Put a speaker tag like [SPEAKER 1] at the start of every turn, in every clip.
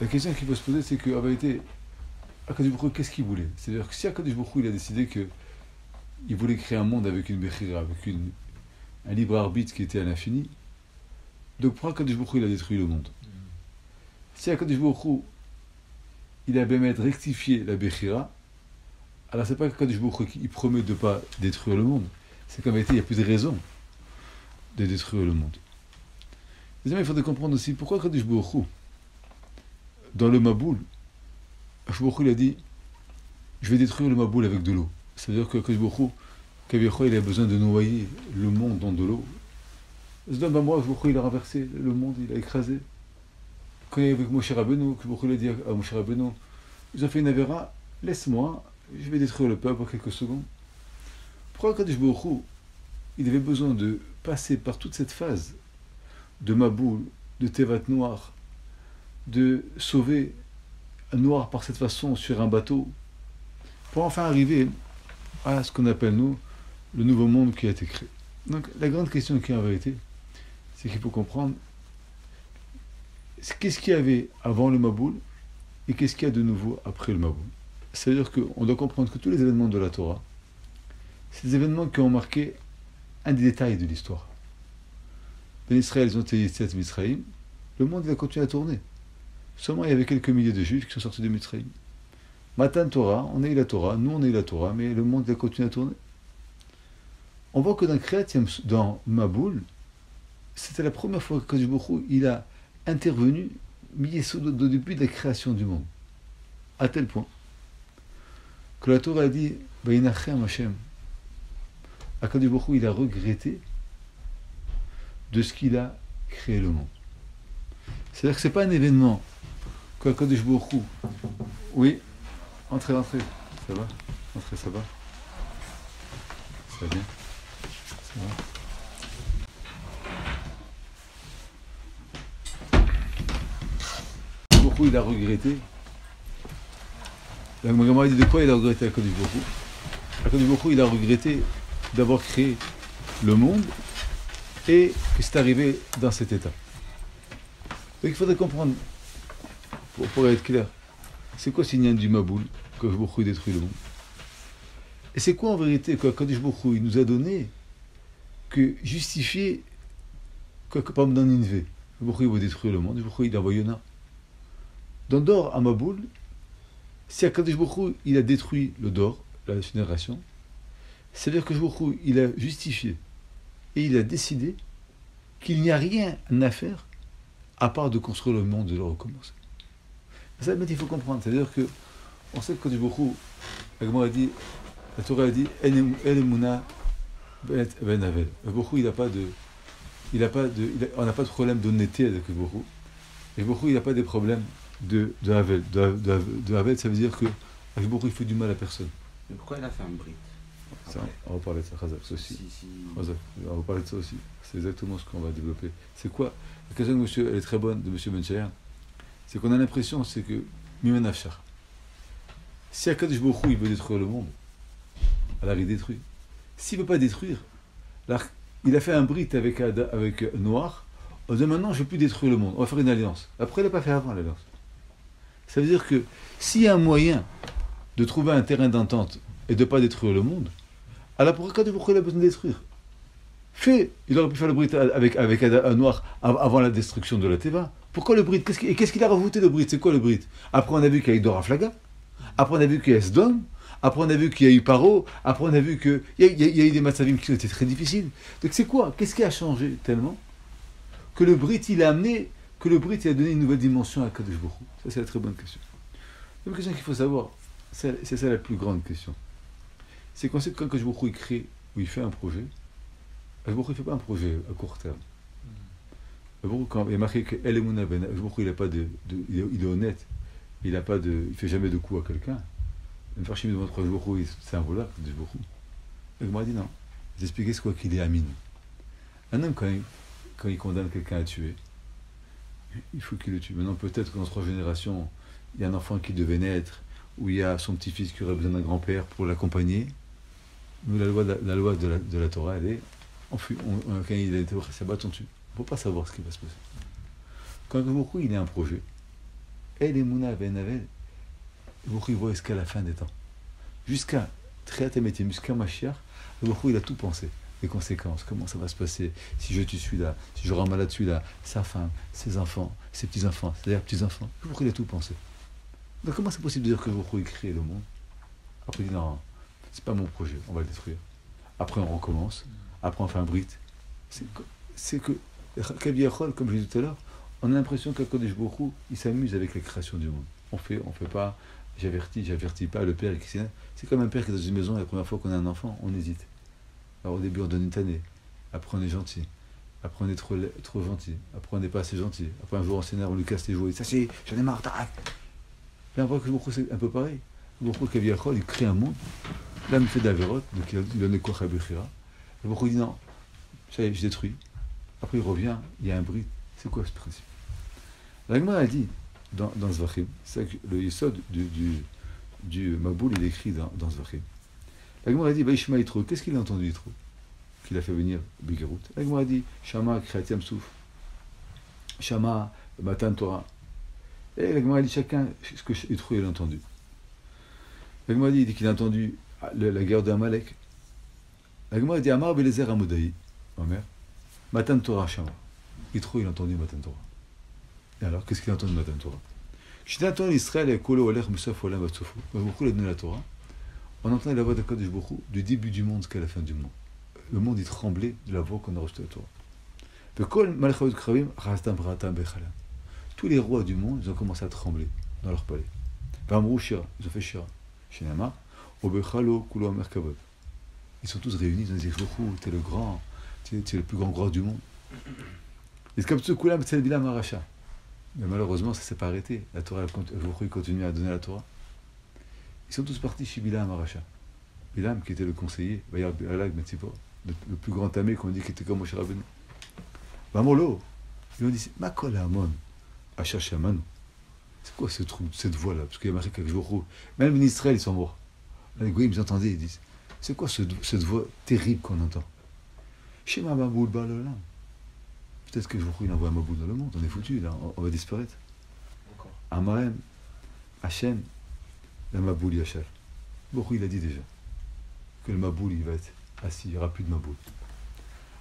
[SPEAKER 1] La question qu'il faut se poser, c'est qu'en vérité, Akadosh Baruch Hu, qu'est-ce qu'il voulait? C'est-à-dire que si Akadosh Baruch Hu, il a décidé qu'il voulait créer un monde avec une Bechira, avec un libre arbitre qui était à l'infini, donc pourquoi Akadosh Baruch Hu, il a détruit le monde? Si Akadosh Baruch Hu, il a bien rectifié la Bechira, alors c'est pas qu'Akadosh Baruch Hu, il promet de ne pas détruire le monde, c'est qu'en vérité, il n'y a plus de raison de détruire le monde. Deuxièmement, il faudrait comprendre aussi pourquoi Akadosh Baruch Hu, dans le Maboul, Akadosh Baruch Hu, il a dit je vais détruire le Maboul avec de l'eau. Ça veut dire que Akadosh Baruch Hu, il a besoin de noyer le monde dans de l'eau. Akadosh Baruch Hu, il a renversé le monde, il a écrasé. Quand il est avec Moshe Rabbeinu, Akadosh Baruch Hu, il a dit à Moshe Rabbeinu ils ont fait une avéra, laisse-moi, je vais détruire le peuple en quelques secondes. Pourquoi Akadosh Baruch Hu, il avait besoin de passer par toute cette phase de Maboul, de Tevat noir, de sauver un noir par cette façon sur un bateau, pour enfin arriver à ce qu'on appelle, nous, le nouveau monde qui a été créé. Donc, la grande question qui est en vérité, c'est qu'il faut comprendre qu'est-ce qu'il y avait avant le Maboul et qu'est-ce qu'il y a de nouveau après le Maboul. C'est-à-dire qu'on doit comprendre que tous les événements de la Torah, c'est des événements qui ont marqué un des détails de l'histoire. Ben Israël, ils ont été Yetziat Mitzrayim, le monde il a continué à tourner. Seulement, il y avait quelques milliers de juifs qui sont sortis de Mitzrayim. Matan Torah, on a eu la Torah, nous on a eu la Torah, mais le monde il a continué à tourner. On voit que dans Maboul, c'était la première fois que Akadosh Baruch Hu, il a intervenu, mis au début de la création du monde. À tel point que la Torah a dit Vayinachem Hashem. Akadosh Baruch Hu, il a regretté de ce qu'il a créé le monde. C'est-à-dire que ce n'est pas un événement qu'Akadosh Baruch Hu, oui, entrez, ça va? Entrez, ça va? Ça va bien? Ça va? Baruch Hu, il a regretté. La Gemara dit de quoi il a regretté Akadosh Baruch Hu? Akadosh Baruch Hu, il a regretté d'avoir créé le monde et que c'est arrivé dans cet état. Donc il faudrait comprendre, pour être clair, c'est quoi ce lien du Maboul, que Akadosh Baruch Hu détruit le monde? Et c'est quoi en vérité que Akadosh Baruch Hu, il nous a donné que justifier, par exemple dans Ninvé, Baruch Hu, il va détruire le monde, Baruch Hu, il envoie Yona. Dans Dor à Maboul, si Akadosh Baruch Hu, il a détruit le Dor, la génération, c'est-à-dire que Baruch Hu, il a justifié et il a décidé qu'il n'y a rien à faire à part de construire le monde et de le recommencer. Ça, il faut comprendre. C'est-à-dire que on sait que Akadosh Baruch Hu, la Torah a dit El Emuna Ben Avel. Baruch Hu, on n'a pas de problème d'honnêteté avec Baruch Hu. Et Baruch Hu, il n'a pas des problèmes de Havel. De Havel, ça veut dire que Baruch Hu, il fait du mal à personne.
[SPEAKER 2] Mais pourquoi il a fait un brit?
[SPEAKER 1] Ça, on va parler de ça, Khazak, aussi. Khazak, on va parler de ça aussi. C'est exactement ce qu'on va développer. C'est quoi? La question de monsieur, elle est très bonne, de monsieur Benchaïr. C'est qu'on a l'impression, c'est que Mimen Afshar. Si Akadosh Baruch Hu, il veut détruire le monde, alors il détruit. S'il ne veut pas détruire, alors il a fait un brit avec Noir, on dit maintenant je ne vais plus détruire le monde, on va faire une alliance. Après, il n'a pas fait avant l'alliance. Ça veut dire que s'il y a un moyen de trouver un terrain d'entente et de ne pas détruire le monde, alors pourquoi il a besoin de détruire? Il aurait pu faire le brit avec Noir avant la destruction de la Teva. Pourquoi le brit? Qu'est-ce qu'il a rajouté le brit? C'est quoi le brit? Après on a vu qu'il y a eu Doraflaga, après on a vu qu'il y a Sdom, après on a vu qu'il y a eu Paro, après on a vu qu'il y a eu des matzavim qui ont été très difficiles. Donc c'est quoi? Qu'est-ce qui a changé tellement que le brit il a amené, que le brit il a donné une nouvelle dimension à Akadosh Baruch Hu? Ça c'est la très bonne question. La question qu'il faut savoir, c'est ça la plus grande question. C'est qu'on sait que quand Akadosh Baruch Hu il crée ou il fait un projet, Akadosh Baruch Hu il ne fait pas un projet à court terme. Quand il est marqué que El Emuna Ben, Akadosh Baruch Hu il est honnête, il ne fait jamais de coup à quelqu'un. Même Farshim demande Akadosh Baruch Hu, c'est un voleur, Akadosh Baruch Hu. Et moi dit non. J'ai expliqué c'est quoi qu'il est Amin. Un homme quand il condamne quelqu'un à tuer, il faut qu'il le tue. Maintenant peut-être que dans 3 générations, il y a un enfant qui devait naître, où il y a son petit-fils qui aurait besoin d'un grand-père pour l'accompagner. Nous, la loi de la Torah, elle est, quand il a été au Sabbat, on tue. On ne peut pas savoir ce qui va se passer. Quand Akadosh Baruch Hu, il a un projet, Et les Mouna Benavel, vous voyez jusqu'à la fin des temps. Jusqu'à Triatemetim, jusqu'à Mashiach, il a tout pensé. Les conséquences, comment ça va se passer, si je tue celui-là, si je rends malade celui-là, sa femme, ses enfants, ses petits-enfants, c'est-à-dire petits-enfants. Il a tout pensé. Donc comment c'est possible de dire que il crée le monde? Après il dit non, c'est pas mon projet, on va le détruire. Après on recommence, après on fait un brit. C'est que, comme je disais tout à l'heure, on a l'impression qu'Akadosh Baruch Hu, il s'amuse avec la création du monde. On fait pas, j'avertis pas le père et Christina. C'est comme un père qui est dans une maison, la première fois qu'on a un enfant, on hésite. Alors au début on donne une tannée, après on est gentil, après on est trop gentil, après on n'est pas assez gentil, après un jour on s'énerve, on lui casse les jouets, ça c'est, j'en ai marre, tac. Et on voit que Baruch Hu c'est un peu pareil. Baruch Hu Kaviachol, il crée un monde, là il fait de la vérote, donc il donne quoi Chabechira. Et Baruch Hu dit non, ça y est, je détruis. Après il revient, il y a un bris. C'est quoi ce principe? La Gemara a dit dans Zvachim, c'est que le Yesod du Maboul il est écrit dans Zvachim. La Gemara a dit, Baishma Yitro, qu'est-ce qu'il a entendu Yitro? Qu'il a fait venir Bigerut. La Gemara a dit, Shama Kriatiam Souf, Shama Matan Torah. Et la Gemara a dit, chacun, ce que Yitro il a entendu. La Gemara a dit qu'il a entendu la guerre d'Amalek. La Gemara a dit, Amar Belezer Amodaï, ma mère, Matan Torah Shama. Yitro il a entendu Matan Torah. Et alors, qu'est-ce qu'il a entendu Matan Torah? J'étais entendu Israël et Kolo Oler Musaf Olam Batsofo. Beaucoup il a donné la Torah. On entendait la voix d'Akadosh Baruch Hu du début du monde jusqu'à la fin du monde. Le monde, il tremblait de la voix qu'on a reçue de la Torah. Tous les rois du monde, ils ont commencé à trembler dans leur palais. Ils ont fait Shira. Ils sont tous réunis, ils ont dit Baruch Hu, t'es le grand, t'es le plus grand roi du monde. Mais malheureusement, ça ne s'est pas arrêté. La Torah, Baruch Hu continue à donner la Torah. Ils sont tous partis chez Bilam Aracha. Bilam, qui était le conseiller, le plus grand tamé qu'on dit qui était comme Moshe Rabbeinu. Mamolo, ils ont dit, Makol Amon, Acha Shamanu. C'est quoi cette voix-là? Parce qu'il y a marqué quelques jours. Même les Israël, ils sont morts. Les Goïms, ils entendaient, ils disent, c'est quoi cette voix terrible qu'on entend? Shema Maboul Balolam. Peut-être que il envoie un Maboul dans le monde, on est foutu, là, on va disparaître. Amarem, Hachem, la Maboul Yachal. Baruch il a dit déjà que le Maboul il va être assis, il n'y aura plus de Maboul.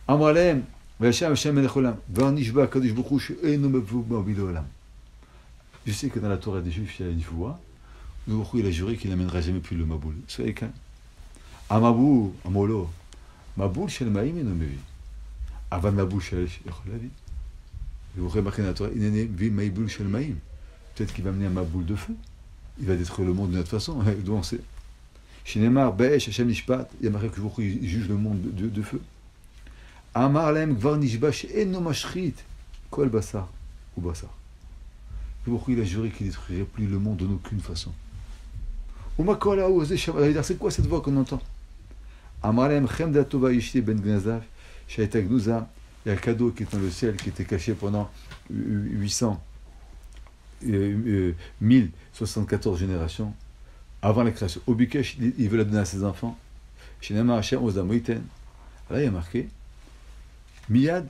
[SPEAKER 1] Amalem, Vacham Hashem Elecholam, Vanishba Kadosh Baruch Hu Eino Maboul Mabil Olam. Je sais que dans la Torah des Juifs, il y a une fois, Baruch il a juré qu'il n'amènera jamais plus le Maboul. Soyez calme. Amaboul, Amolo, Maboul Shel Maïm Eino Mevi. Avan Maboul Shel Echolavi. Vous remarquez dans la Torah, il est né Maboul Shel Maïm. Peut-être qu'il va amener un Maboul de feu. Il va détruire le monde d'une autre façon. D'où on sait. Shinemar, Be'esh, Hashem Nishpat, il y a marqué que il juge le monde de feu. Amar Lem, Gvar Nishbash, Eno Mashrit, Kol Basar, ou Basar. Il a juré qu'il ne détruirait plus le monde d'aucune façon. C'est quoi cette voix qu'on entend? Amar Lem, Chem Datova Yishti Ben Gnazav, Shaita Gnouza, il y a un cadeau qui est dans le ciel, qui était caché pendant 1074 générations avant la création. Obikesh, il veut la donner à ses enfants. Shinama Hashem Ozamoiten. Là, il y a marqué Miyad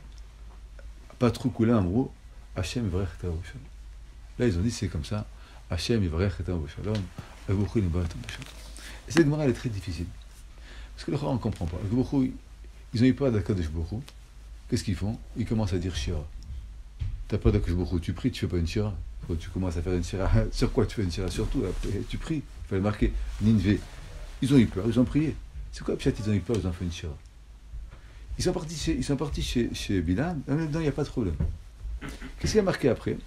[SPEAKER 1] Patroukula Amrou Hashem Yivrech et Shalom. Là, ils ont dit c'est comme ça Hashem Yivrech et Shalom. Et cette Gemara, elle est très difficile. Parce que le Coran ne comprend pas. Ils ont eu peur d'Akadosh Baruch Hu. Qu'est-ce qu'ils font? Ils commencent à dire Shira. T'as peur d'Akadosh Baruch Hu, tu pries, tu fais pas une Shira. Tu commences à faire une Shira. Sur quoi tu fais une Shira? Surtout, après, tu pries. Il fallait marquer Ninvé. Ils ont eu peur, ils ont prié. C'est quoi, peut-être ils ont eu peur, ils ont fait une Shira. Ils sont partis chez Bilam. Non, il n'y a pas de problème. Qu'est-ce qu'il y a marqué après?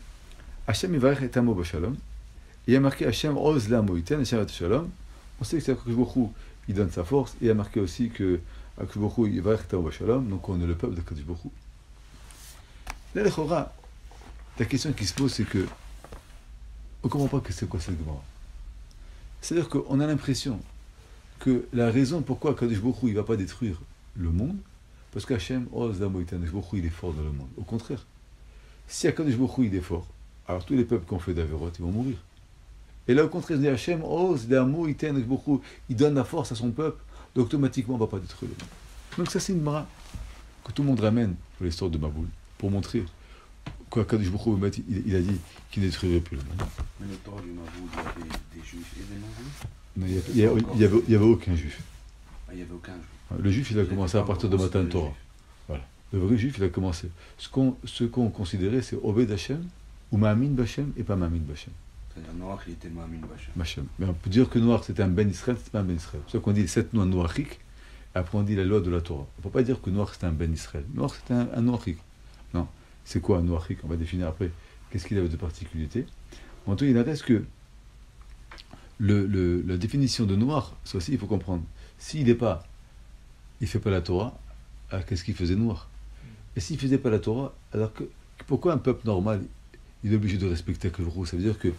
[SPEAKER 1] Hashem Yivarech et Amo Bashalom. Il y a marqué Hashem Oz la Moïten, Hashem et Shalom. On sait que c'est Akadosh Baruch Hu, il donne sa force. Et il y a marqué aussi que Akadosh Baruch Hu Yivarech et Amo Bashalom. Donc on est le peuple d'Akadosh Baruch Hu. Là, le Chora, la question qui se pose, c'est que on ne comprend pas que c'est quoi cette Gemara. C'est-à-dire qu'on a l'impression que la raison pourquoi Akadosh Baruch Hu il ne va pas détruire le monde, parce qu'Hachem Oz la Moïten, Akadosh Baruch Hu il est fort dans le monde. Au contraire, si Akadosh Baruch Hu il est fort, alors tous les peuples qui ont fait d'Averot, ils vont mourir. Et là, au contraire, Hachem Oz la Moïten, Akadosh Baruch Hu il donne la force à son peuple, donc automatiquement on ne va pas détruire le monde. Donc ça c'est une Gemara que tout le monde ramène pour l'histoire de Maboul, pour montrer Quoi, Kadosh Baruch Hu, il a dit qu'il ne détruirait plus le monde.
[SPEAKER 2] Mais le temps du Maboul, il y avait des juifs et des non-juifs?
[SPEAKER 1] Non, il y avait aucun juif.
[SPEAKER 2] Ah, il n'y avait aucun juif.
[SPEAKER 1] Le juif, il a commencé à partir de Matan Torah. Voilà. Le vrai juif, il a commencé. Ce qu'on considérait, c'est Obed Hashem, ou Ma'amin B'Hashem, et pas Ma'amin B'Hashem.
[SPEAKER 2] C'est-à-dire Noach, il était Ma'amin
[SPEAKER 1] B'Hashem. Mais on peut dire que Noach, c'était un Ben Israël, c'était pas un Ben Israël. C'est pour ça qu'on dit les 7 noix Noachiques, et après on dit la loi de la Torah. On ne peut pas dire que Noach, c'était un Ben Israël. Noach, c'était un Noachik. Non. C'est quoi un Noachik? On va définir après qu'est-ce qu'il avait de particularité. En tout cas, il en reste que la définition de noir, ça aussi, il faut comprendre. S'il n'est pas, il ne fait pas la Torah, alors qu'est-ce qu'il faisait noir? Et s'il ne faisait pas la Torah, alors pourquoi un peuple normal, il est obligé de respecter que le roux? Ça veut dire que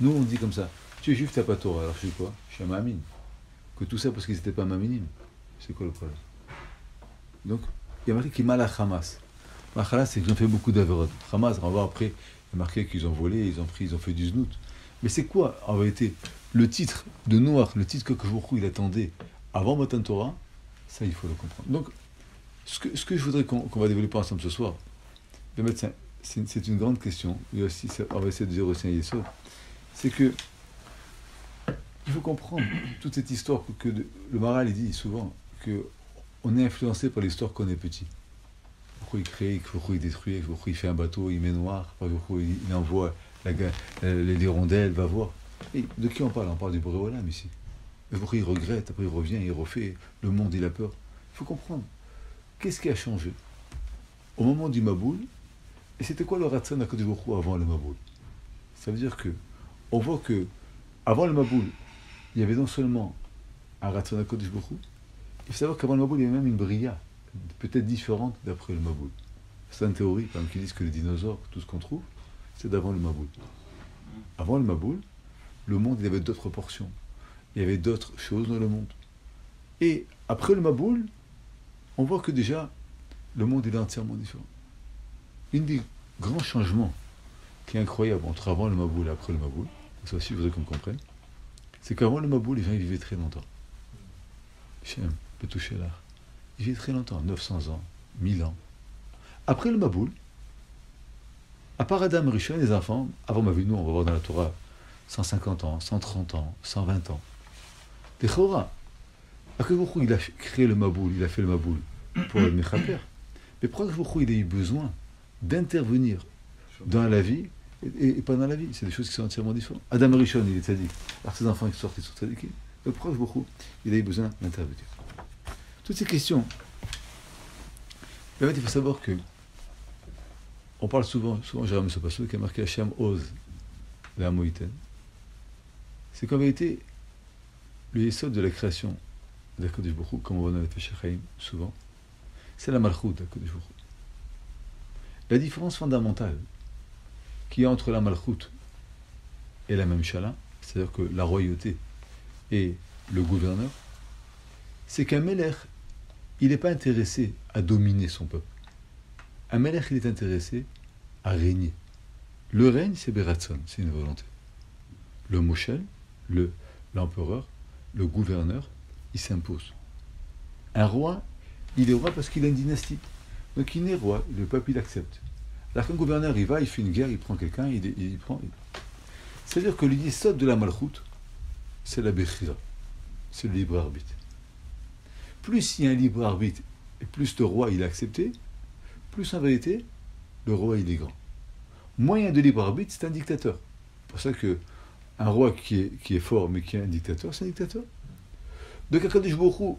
[SPEAKER 1] nous, on dit comme ça, tu es juif, tu n'as pas Torah, alors je suis quoi? Je suis un Ma'amin. Que tout ça parce qu'ils n'étaient pas Ma'aminim. C'est quoi le problème? Donc, il y a marqué qui mal à Hamas. Hamas, c'est qu'ils ont fait beaucoup d'avérotes. Hamas, on va voir après, il y a marqué qu'ils ont volé, ils ont pris, ils ont fait du znout. Mais c'est quoi, en vérité, le titre de Noach, le titre que Kajbourou il attendait avant Matan Torah? Ça, il faut le comprendre. Donc, ce que je voudrais qu'on va développer ensemble ce soir, c'est une grande question, et aussi, on va essayer de dire aussi un yesod, c'est que il faut comprendre toute cette histoire que le Maral il dit souvent qu'on est influencé par l'histoire qu'on est petit. Pourquoi il crée, pourquoi il détruit, pourquoi il fait un bateau, il met noir, pourquoi il envoie les rondelles, va voir. Et de qui on parle? On parle du Boréolam ici. Et pourquoi il regrette, après il revient, il refait, le monde il a peur. Il faut comprendre. Qu'est-ce qui a changé au moment du Maboul? Et c'était quoi le Ratzon HaKadosh Baruch Hu avant le Maboul? Ça veut dire que on voit que avant le Maboul, il y avait non seulement un Ratzon HaKadosh Baruch Hu, il faut savoir qu'avant le Maboul, il y avait même une Bria, peut-être différente d'après le Maboul. C'est une théorie, par exemple, qui disent que les dinosaures, tout ce qu'on trouve, c'est d'avant le Maboul. Avant le Maboul, le monde, il avait d'autres portions. Il y avait d'autres choses dans le monde. Et après le Maboul, on voit que déjà, le monde il est entièrement différent. Un des grands changements qui est incroyable entre avant le Maboul et après le Maboul, ça aussi, je voudrais qu'on comprenne, c'est qu'avant le Maboul, les gens ils vivaient très longtemps. Shem, Petouché l'art. Ils vivaient très longtemps, 900 ans, 1000 ans. Après le Maboul, à part Adam Rishon, les enfants, avant ma vie, nous, on va voir dans la Torah, 150 ans, 130 ans, 120 ans. Des Chora. Pourquoi il a créé le Maboul, il a fait le Maboul pour le Mechaper. Mais pourquoi il a eu besoin d'intervenir dans la vie et pas dans la vie? C'est des choses qui sont entièrement différentes. Adam Rishon, il est tzaddik. Alors ses enfants, ils sortent, ils sont tzaddikim. Donc pourquoi il a eu besoin d'intervenir? Toutes ces questions. En fait, il faut savoir que on parle souvent j'ai ramené ce passage qui a marqué Hachem Oz, la Moïten. C'est qu'en vérité, le yesod de la création d'Akadosh Baruch Hu, comme on voit dans les Fesher Chaim souvent, c'est la Malchut d'Akadosh Baruch Hu. La différence fondamentale qu'il y a entre la Malchut et la Memshala, c'est-à-dire que la royauté et le gouverneur, c'est qu'un Melech, il n'est pas intéressé à dominer son peuple. Un Melech, il est intéressé à régner. Le règne, c'est Beratson, c'est une volonté. Le Moshel, l'empereur, le gouverneur, il s'impose. Un roi, il est roi parce qu'il a une dynastie. Donc il est roi, le peuple il accepte. Alors qu'un gouverneur, il va, il fait une guerre, il prend quelqu'un, il prend... C'est-à-dire que l'idée saute de la malchoute, c'est la bechira, c'est le libre arbitre. Plus il y a un libre arbitre, et plus le roi il est accepté, plus en vérité, le roi il est grand. Moyen de libre arbitre, c'est un dictateur. C'est pour ça que un roi qui est fort, mais qui est un dictateur, c'est un dictateur. Donc Akadosh Baruch Hu,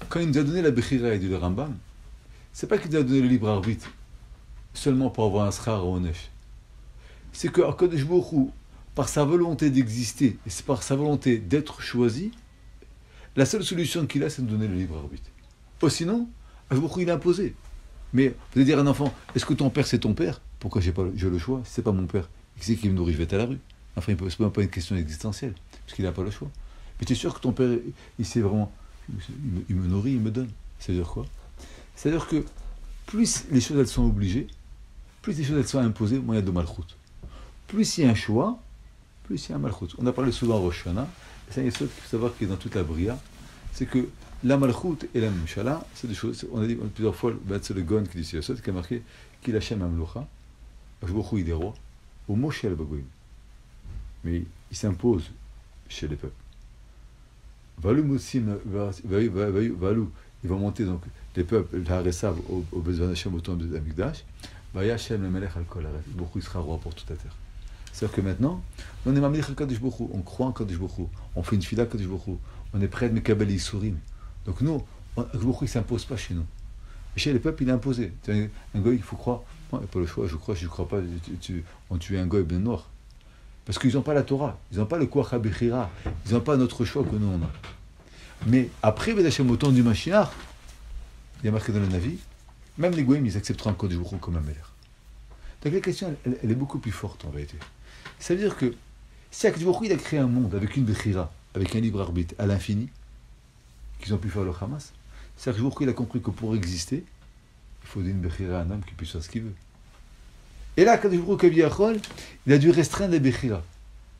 [SPEAKER 1] quand il nous a donné la bechira et le Rambam, c'est pas qu'il nous a donné le libre arbitre seulement pour avoir un schar ou un nesh. C'est que Akadosh Baruch Hu, par sa volonté d'exister, et c'est par sa volonté d'être choisi, la seule solution qu'il a, c'est de donner le libre arbitre. Ou sinon, Akadosh Baruch Hu, il a imposé. Mais vous allez dire à un enfant, est-ce que ton père c'est ton père? Pourquoi j'ai le choix? Si c'est pas mon père, qui c'est qui me nourrit? Je vais être à la rue. Enfin, c'est même pas une question existentielle, parce qu'il n'a pas le choix. Mais tu es sûr que ton père, il sait vraiment, il me nourrit, il me donne. C'est-à-dire quoi? C'est-à-dire que plus les choses elles sont obligées, plus les choses elles sont imposées au moyen de malchoute. Plus il y a un choix, plus il y a un malchoute. On a parlé souvent à Rosh Hashanah, et c'est un yesod qu'il faut savoir qu'il est dans toute la bria, c'est que la malchoute et la memshala, c'est des choses, on a dit plusieurs fois, c'est le Gon qui dit ce yesod, qui a marqué qu'il Hashem Amlocha, Akashbourou, il est roi, au Moshe al-Bagoïm. Mais il s'impose chez les peuples. Valou Moussim, Valou, il va monter donc les peuples, l'Haresav, au besoin d'Hachem, au temple de Amikdash. Vaya Hachem le Melech al-Kol Haaretz. Bourou, il sera roi pour toute la terre. C'est-à-dire que maintenant, on est Mamlich al-Kadosh Bourou, on croit en Kadosh Bourou, on fait une fila Kadosh Bourou, on est prêt de Mekabel Yisurim. Donc nous, Bourou, il ne s'impose pas chez nous. Mais chez les peuples, il est imposé. Un goy, il faut croire. Non, il n'y a pas le choix, je crois pas. On tue un goy bien noir. Parce qu'ils n'ont pas la Torah, ils n'ont pas le Koach HaBechira, ils n'ont pas notre choix que nous on a. Mais après, Vedachem, au temps du Mashiach, il y a marqué dans le Navi, même les goyim, ils accepteront encore du Bourou comme un Melech. Donc la question, elle est beaucoup plus forte en vérité. Ça veut dire que si Akadosh Baruch Hu, il a créé un monde avec une Bechira, avec un libre arbitre à l'infini, qu'ils ont pu faire le Hamas, c'est Akadosh Baruch Hu, il a compris que pour exister, il faut donner une Bechira à un homme qui puisse faire ce qu'il veut. Et là, Akadosh Baruch Hu, il a dû restreindre les Bechira.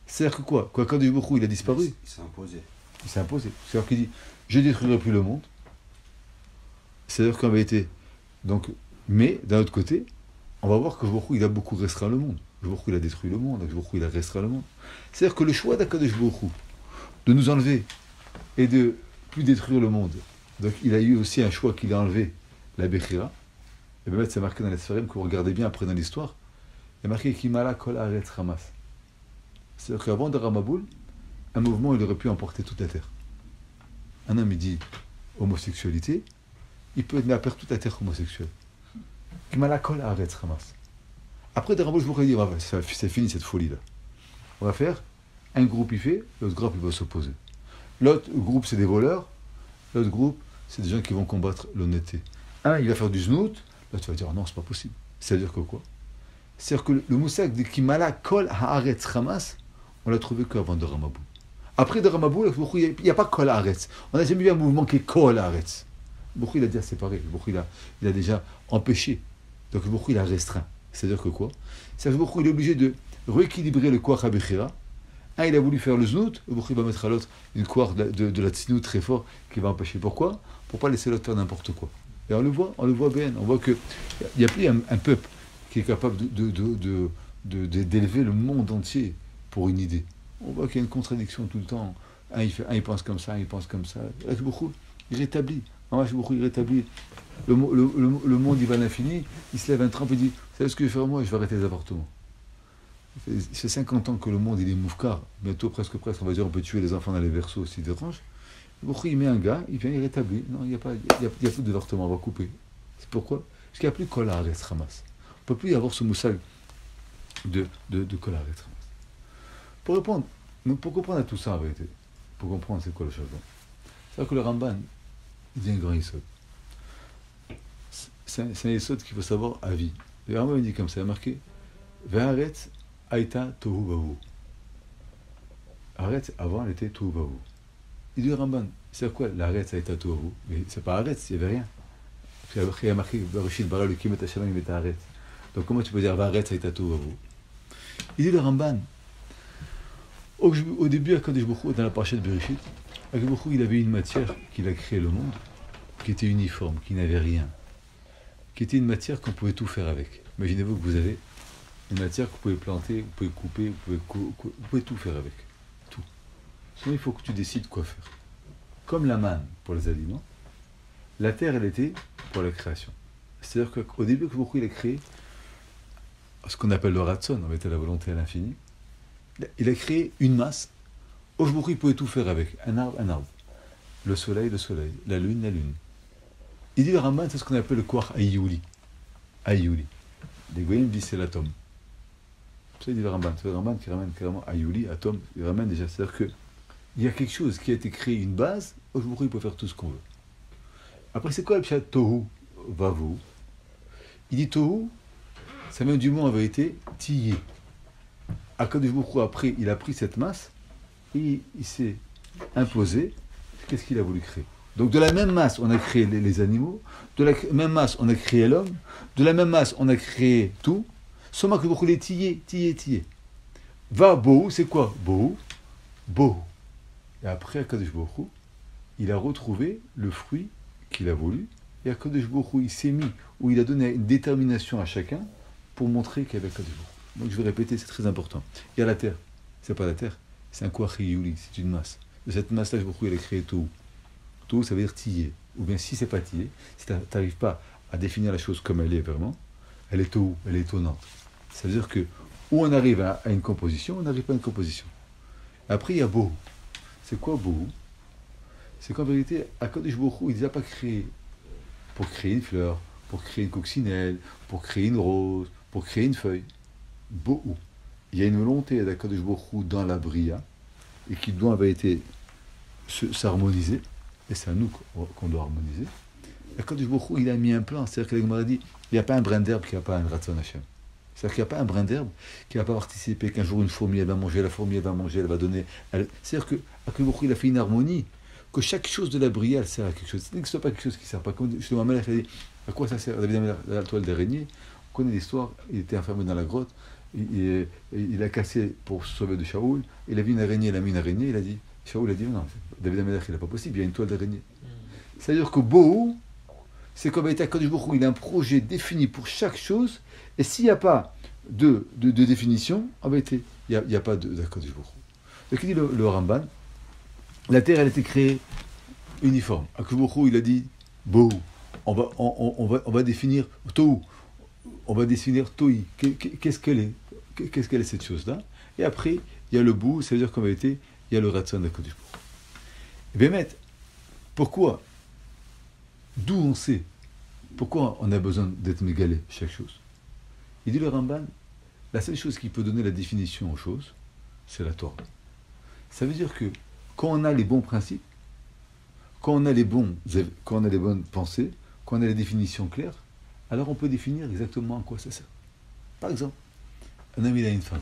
[SPEAKER 1] C'est-à-dire que quoi? Quand Akadosh Baruch Hu, il a disparu.
[SPEAKER 2] Il s'est imposé.
[SPEAKER 1] Il s'est imposé. C'est-à-dire qu'il dit, je ne détruirai plus le monde. C'est-à-dire qu'en vérité, donc, mais d'un autre côté, on va voir que Baruch Hu, il a beaucoup restreint le monde. Baruch Hu, il a détruit le monde. Baruch Hu, il a restreint le monde. C'est-à-dire que le choix d'Akadosh Baruch Hu de nous enlever et de plus détruire le monde, donc il a eu aussi un choix qu'il a enlevé la Bechira. Et bien, c'est marqué dans les Sfarim, que vous regardez bien après dans l'histoire, il y a marqué Kimala Kol Haaretz Hamas. C'est-à-dire qu'avant de Ramaboul, un mouvement, il aurait pu emporter toute la terre. Un homme, il dit homosexualité, il peut mettre à perdre toute la terre homosexuelle. Kimala Kol Haaretz Hamas. Après, de Ramaboul, je vous dis, c'est fini cette folie-là. On va faire, un groupe il fait, l'autre groupe il va s'opposer. L'autre groupe, c'est des voleurs, l'autre groupe, c'est des gens qui vont combattre l'honnêteté. Un, il va faire du znout, l'autre va dire, oh non, c'est pas possible. C'est-à-dire que quoi? C'est-à-dire que le moussak de Kimala Kol Haaretz Hamas, on l'a trouvé qu'avant de Ramaboul. Après de Ramaboul, il n'y a pas Kol Haaretz. On n'a jamais vu un mouvement qui est Kol Haaretz. Baruch Hu, il a déjà séparé. Baruch Hu, il a déjà empêché. Donc Baruch Hu, il a restreint. C'est-à-dire que quoi? C'est-à-dire que Baruch Hu, il est obligé de rééquilibrer le Koach HaBechira. Un, il a voulu faire le znout, Baruch Hu va mettre à l'autre une Koach de la tznout très fort qui va empêcher. Pourquoi? Pour ne pas laisser l'autre faire n'importe quoi. Et on le voit bien. On voit qu'il n'y a plus un peuple qui est capable d'élever le monde entier pour une idée. On voit qu'il y a une contradiction tout le temps. Un il pense comme ça, un il pense comme ça. Baruch Hu, il rétablit. Baruch Hu, il rétablit. Le monde, il va à l'infini. Il se lève un trempe et dit, vous savez ce que je vais faire moi? Je vais arrêter les appartements. Ça fait 50 ans que le monde, il est moufkar. Bientôt, presque, on va dire, on peut tuer les enfants dans les berceaux s'ils dérangent. Baruch Hu, il met un gars, il vient, il rétablit. Non, il n'y a plus d'avortement, on va couper. C'est pourquoi? Parce qu'il n'y a plus de Kol Haaretz Hamas. On ne peut plus y avoir ce moussag de Kol Haaretz Hamas. Pour comprendre à tout ça en vérité, pour comprendre c'est quoi le charbon, c'est-à-dire que le Ramban, il dit un grand yesod. C'est un yesod qu'il faut savoir à vie. Le Ramban il dit comme ça, il a marqué Ve'aretz Aïta Tohu Vahu. Aretz, avant, elle était Tohu Vahu. Il dit le Ramban, c'est quoi l'Aretz Aïta Tohu Vahu? Mais c'est pas Aretz, il n'y avait rien. Après, il y a marqué Bereshit bara Elokim et Hashem et Aretz. Donc comment tu peux dire Ve'aretz Aïta Tohu Vahu? Il dit le Ramban, au début, Akadosh Baruch Hu, dans la parasha de Bereshit, Akadosh Baruch Hu, il avait une matière qu'il a créé le monde, qui était uniforme, qui n'avait rien, qui était une matière qu'on pouvait tout faire avec. Imaginez-vous que vous avez une matière que vous pouvez planter, vous pouvez couper, vous pouvez tout faire avec. Tout. Sinon, il faut que tu décides quoi faire. Comme la manne pour les aliments, la terre, elle était pour la création. C'est-à-dire qu'au début, Akadosh Baruch Hu, il a créé ce qu'on appelle le ratson, en fait, la volonté à l'infini. Il a créé une masse. Aujourd'hui, il pouvait tout faire avec. Un arbre. Le soleil. La lune. Il dit le Ramban, c'est ce qu'on appelle le Koach Ayouli. Ayouli. Les Goyim disent c'est l'atome. Ça, il dit le Ramban. C'est le Ramban qui ramène carrément Ayouli, atome. Il ramène déjà. C'est-à-dire qu'il y a quelque chose qui a été créé, une base. Aujourd'hui, il peut faire tout ce qu'on veut. Après, c'est quoi le pshat Tohu Vavu? Il dit Tohu, ça vient du mot en vérité, tillé. Akadosh Baruch Hu, après, il a pris cette masse et il s'est imposé. Qu'est-ce qu'il a voulu créer? Donc de la même masse, on a créé les animaux, de la même masse, on a créé l'homme, de la même masse, on a créé tout. Seulement que Baruch Hu est tillé. Va Bohu, c'est quoi? Bohu. Et après, Akadosh Baruch Hu, il a retrouvé le fruit qu'il a voulu. Et Akadosh Baruch Hu, il s'est mis, où il a donné une détermination à chacun pour montrer qu'il y avait Kadosh Baruch Hu. Donc je vais répéter, c'est très important. Il y a la terre, c'est pas la terre, c'est un Kouachi Yuli, c'est une masse. De cette masse-là, Baruch Hu, il a créé Tohu. Tohu, ça veut dire tillé. Ou bien si c'est pas tillé, si tu n'arrives pas à définir la chose comme elle est vraiment, elle est Tohu, elle est étonnante. Ça veut dire que où on arrive à une composition, on n'arrive pas à une composition. Après, il y a Bohu. C'est quoi Bohu? C'est qu'en vérité, Akadosh Baruch Hu, il ne les a pas créés pour créer une fleur, pour créer une coccinelle, pour créer une rose, pour créer une feuille. Bohu. Il y a une volonté d'Akadosh Baruch Hu dans la Bria, et qui doit en vérité s'harmoniser, et c'est à nous qu'on doit harmoniser. Akadosh Baruch Hu, il a mis un plan, c'est-à-dire que l'Agmara dit, il n'y a pas un brin d'herbe qui n'a pas un Ratzon Hashem. C'est-à-dire qu'il n'y a pas un brin d'herbe qui n'a pas participé, qu'un jour une fourmi, elle va manger, la fourmi, elle va manger, elle va donner. C'est-à-dire que Akadosh Baruch Hu, il a fait une harmonie, que chaque chose de la Bria, elle sert à quelque chose. C'est-à-dire que ce n'est pas quelque chose qui ne sert pas. Comme justement, ma mère, elle dit, à quoi ça sert la toile d'araignée? On connaît l'histoire, il était enfermé dans la grotte, il a cassé pour se sauver de Shaoul, il a vu une araignée, il a mis une araignée, il a dit, Shaoul a dit, non, David Amelech, il n'est pas possible, il y a une toile d'araignée. C'est-à-dire que Bohu, c'est comme avec Akadosh Baruch Hu, il a un projet défini pour chaque chose, et s'il n'y a pas de définition, en vérité, il n'y a pas d'Akadosh Baruch Hu. Donc il dit le Ramban, la terre, elle a été créée uniforme. Akadosh Baruch Hu, il a dit, Bohu, on va définir Tohu, on va définir Toi. Qu'est-ce qu'elle est? Qu'est-ce qu'elle est cette chose-là? Et après, il y a le bout, ça veut dire qu'en vérité, il y a le Ratzon d'Akadosh Baruch Hu. Et bien, maître, pourquoi? D'où on sait? Pourquoi on a besoin d'être mégalé chaque chose? Il dit le Ramban, la seule chose qui peut donner la définition aux choses, c'est la Torah. Ça veut dire que quand on a les bons principes, quand on a les bonnes pensées, quand on a les définitions claires, alors on peut définir exactement à quoi ça sert. Par exemple, un homme il a une femme.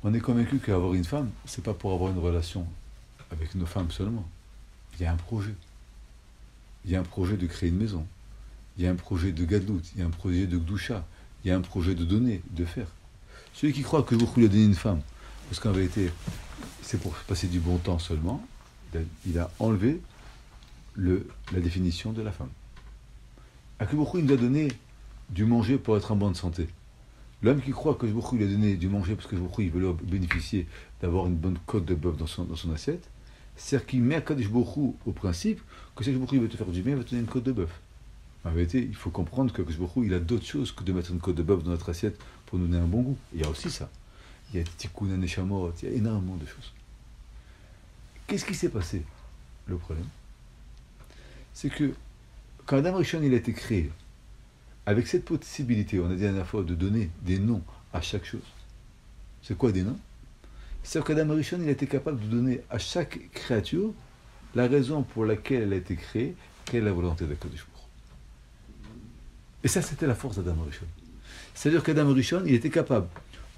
[SPEAKER 1] On est convaincu qu'avoir une femme, c'est pas pour avoir une relation avec nos femmes seulement. Il y a un projet. Il y a un projet de créer une maison. Il y a un projet de gadlout. Il y a un projet de gdoucha. Il y a un projet de donner, de faire. Celui qui croit que Baruch Hu lui a donné une femme, parce qu'en vérité, c'est pour passer du bon temps seulement, il a enlevé la définition de la femme. Akadosh Baruch Hu, il nous a donné du manger pour être en bonne santé. L'homme qui croit que Baruch Hu lui a donné du manger parce que Baruch Hu, il veut bénéficier d'avoir une bonne côte de bœuf dans son assiette, c'est-à-dire qu'il met Akadosh Baruch Hu au principe que si Baruch Hu veut te faire du bien, il va te donner une côte de bœuf. En vérité, il faut comprendre que Akadosh Baruch Hu, il a d'autres choses que de mettre une côte de bœuf dans notre assiette pour nous donner un bon goût. Il y a aussi ça. Il y a Tikkun HaNeshamot, il y a énormément de choses. Qu'est-ce qui s'est passé? Le problème, c'est que quand Adam Rishon il a été créé, avec cette possibilité, on a dit la dernière fois, de donner des noms à chaque chose. C'est quoi des noms? C'est qu'Adam Rishon il a été capable de donner à chaque créature la raison pour laquelle elle a été créée, quelle est la volonté d'Akadosh Baruch Hu. Et ça, c'était la force d'Adam Rishon. C'est-à-dire qu'Adam Rishon, il était capable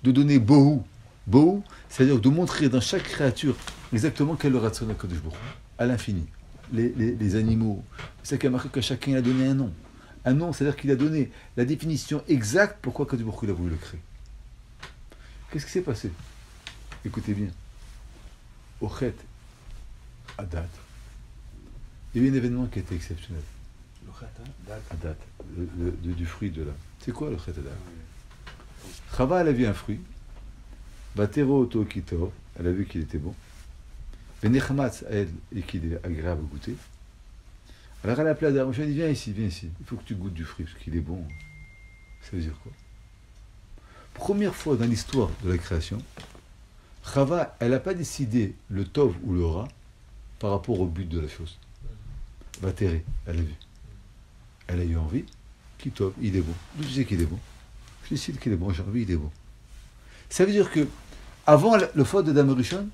[SPEAKER 1] de donner Bohu. Bohu, c'est-à-dire de montrer dans chaque créature exactement quel est le Ratzon d'Akadosh Baruch Hu, à l'infini. Les animaux, c'est qu'il a marqué que chacun a donné un nom. Un nom, c'est-à-dire qu'il a donné la définition exacte pourquoi Akadosh Baruch Hu a voulu le créer. Qu'est-ce qui s'est passé? Écoutez bien. Au Chet Adat, il y a eu un événement qui était exceptionnel.
[SPEAKER 2] Le Chet
[SPEAKER 1] Adat, du fruit de là. C'est quoi le Chet Adat? Chava, elle a vu un fruit. Batero Oto Kito, elle a vu qu'il était bon. Venechmatz à elle et qu'il est agréable à goûter. Alors elle a appelé Adam, je lui ai dit, viens ici, il faut que tu goûtes du fruit, parce qu'il est bon. Ça veut dire quoi? Première fois dans l'histoire de la création, Chava, elle n'a pas décidé le Tov ou le Ra par rapport au but de la chose. Vatéré, elle a vu. Elle a eu envie, qui Tov, il est bon. D'où tu sais qu'il est bon? Je décide qu'il est bon, j'ai envie, il est bon. Ça veut dire que, avant le faute de Adam Rishon,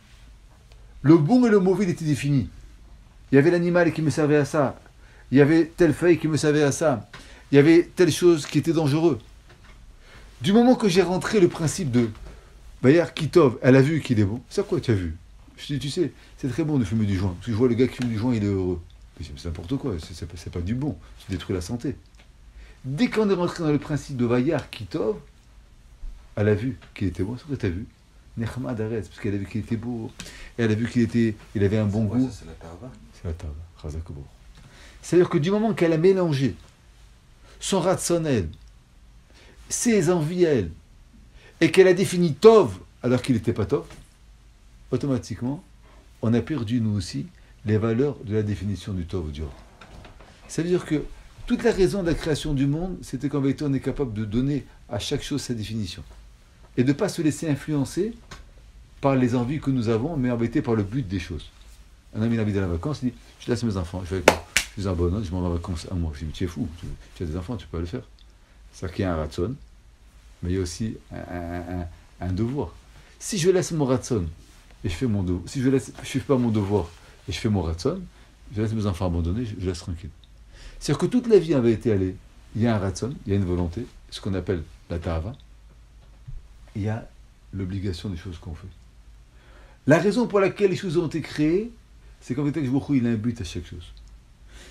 [SPEAKER 1] le bon et le mauvais étaient définis. Il y avait l'animal qui me servait à ça. Il y avait telle feuille qui me servait à ça. Il y avait telle chose qui était dangereux. Du moment que j'ai rentré le principe de Bayar Kitov, elle a vu qu'il est bon. C'est quoi tu as vu? Je dis, tu sais, c'est très bon de fumer du joint. Parce que je vois le gars qui fume du joint, il est heureux. Mais c'est n'importe quoi, c'est pas du bon. Ça détruit la santé. Dès qu'on est rentré dans le principe de Bayar Kitov, elle a vu qu'il était bon. C'est quoi tu as vu? Nechmad Aretz, parce qu'elle a vu qu'il était beau, et elle a vu il avait un bon goût.
[SPEAKER 2] C'est la tarva.
[SPEAKER 1] C'est la tarva, Chazak Bo. C'est-à-dire que du moment qu'elle a mélangé son ratsonel, ses envies elle, et qu'elle a défini Tov alors qu'il n'était pas Tov, automatiquement, on a perdu nous aussi les valeurs de la définition du Tov ou du Ra. Ça veut dire que toute la raison de la création du monde, c'était qu'en vérité, on est capable de donner à chaque chose sa définition. Et de ne pas se laisser influencer par les envies que nous avons, mais en vérité par le but des choses. Un ami dans la vacance, il dit, je laisse mes enfants, je vais avec moi. Je suis un bonhomme, je m'en vais en vacances à moi. Je dis, tu es fou, tu as des enfants, tu peux pas le faire. C'est-à-dire qu'il y a un ratson, mais il y a aussi un devoir. Si je laisse mon ratson et je fais mon devoir, si je ne fais pas mon devoir et je fais mon ratson, je laisse mes enfants abandonnés, je laisse tranquille. C'est-à-dire que toute la vie avait été allée, il y a un ratson, il y a une volonté, ce qu'on appelle la ta'ava, il y a l'obligation des choses qu'on fait. La raison pour laquelle les choses ont été créées, c'est qu'en fait, il a un but à chaque chose.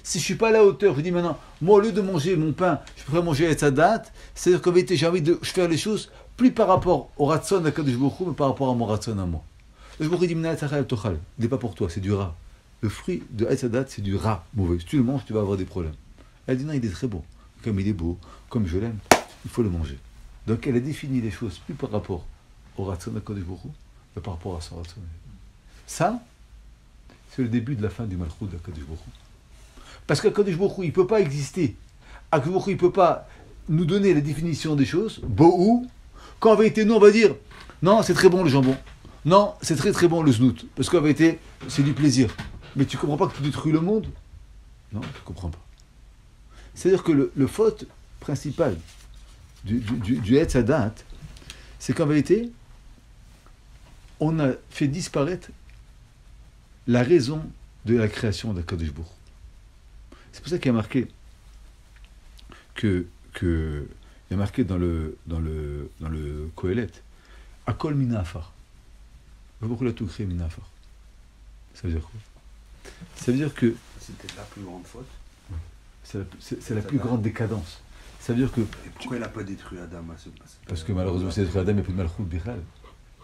[SPEAKER 1] Si je ne suis pas à la hauteur, je dis maintenant, moi au lieu de manger mon pain, je pourrais manger à sa date, c'est-à-dire qu'en vérité, j'ai envie de faire les choses plus par rapport au ratson à Kadosh Baruch Hu, mais par rapport à mon ratson à moi. Le Baruch Hu dit, il n'est pas pour toi, c'est du rat. Le fruit de Haïtzadat, c'est du rat mauvais. Si tu le manges, tu vas avoir des problèmes. Elle dit non, il est très beau. Comme il est beau, comme je l'aime, il faut le manger. Donc elle a défini les choses plus par rapport au ratson de Kadosh Baruch Hu, mais par rapport à son ratson. Ça, c'est le début de la fin du malchut de Kadosh Baruch Hu. Parce qu'Akadosh Baruch Hu, il ne peut pas exister. Akadosh Baruch Hu, il ne peut pas nous donner la définition des choses, bohou, quand en vérité, nous, on va dire, non, c'est très bon le jambon. Non, c'est très très bon le znout. Parce qu'en vérité, c'est du plaisir. Mais tu ne comprends pas que tu détruis le monde? Non, tu ne comprends pas. C'est-à-dire que le faute principal du Etz Hadat, c'est qu'en vérité, on a fait disparaître la raison de la création d'Akadosh Baruch Hu. C'est pour ça qu'il y a marqué il y a marqué dans le Kohelet, Akol mina afar. Pourquoi il a tout créé mina afar? Ça veut dire quoi? Ça veut dire que
[SPEAKER 2] c'était la plus grande faute.
[SPEAKER 1] C'est la plus grande décadence. Ça veut dire que.
[SPEAKER 2] Et pourquoi il n'a pas détruit Adam à ce passage?
[SPEAKER 1] Parce que malheureusement, c'est détruit Adam, il n'y a plus de malchut bichal,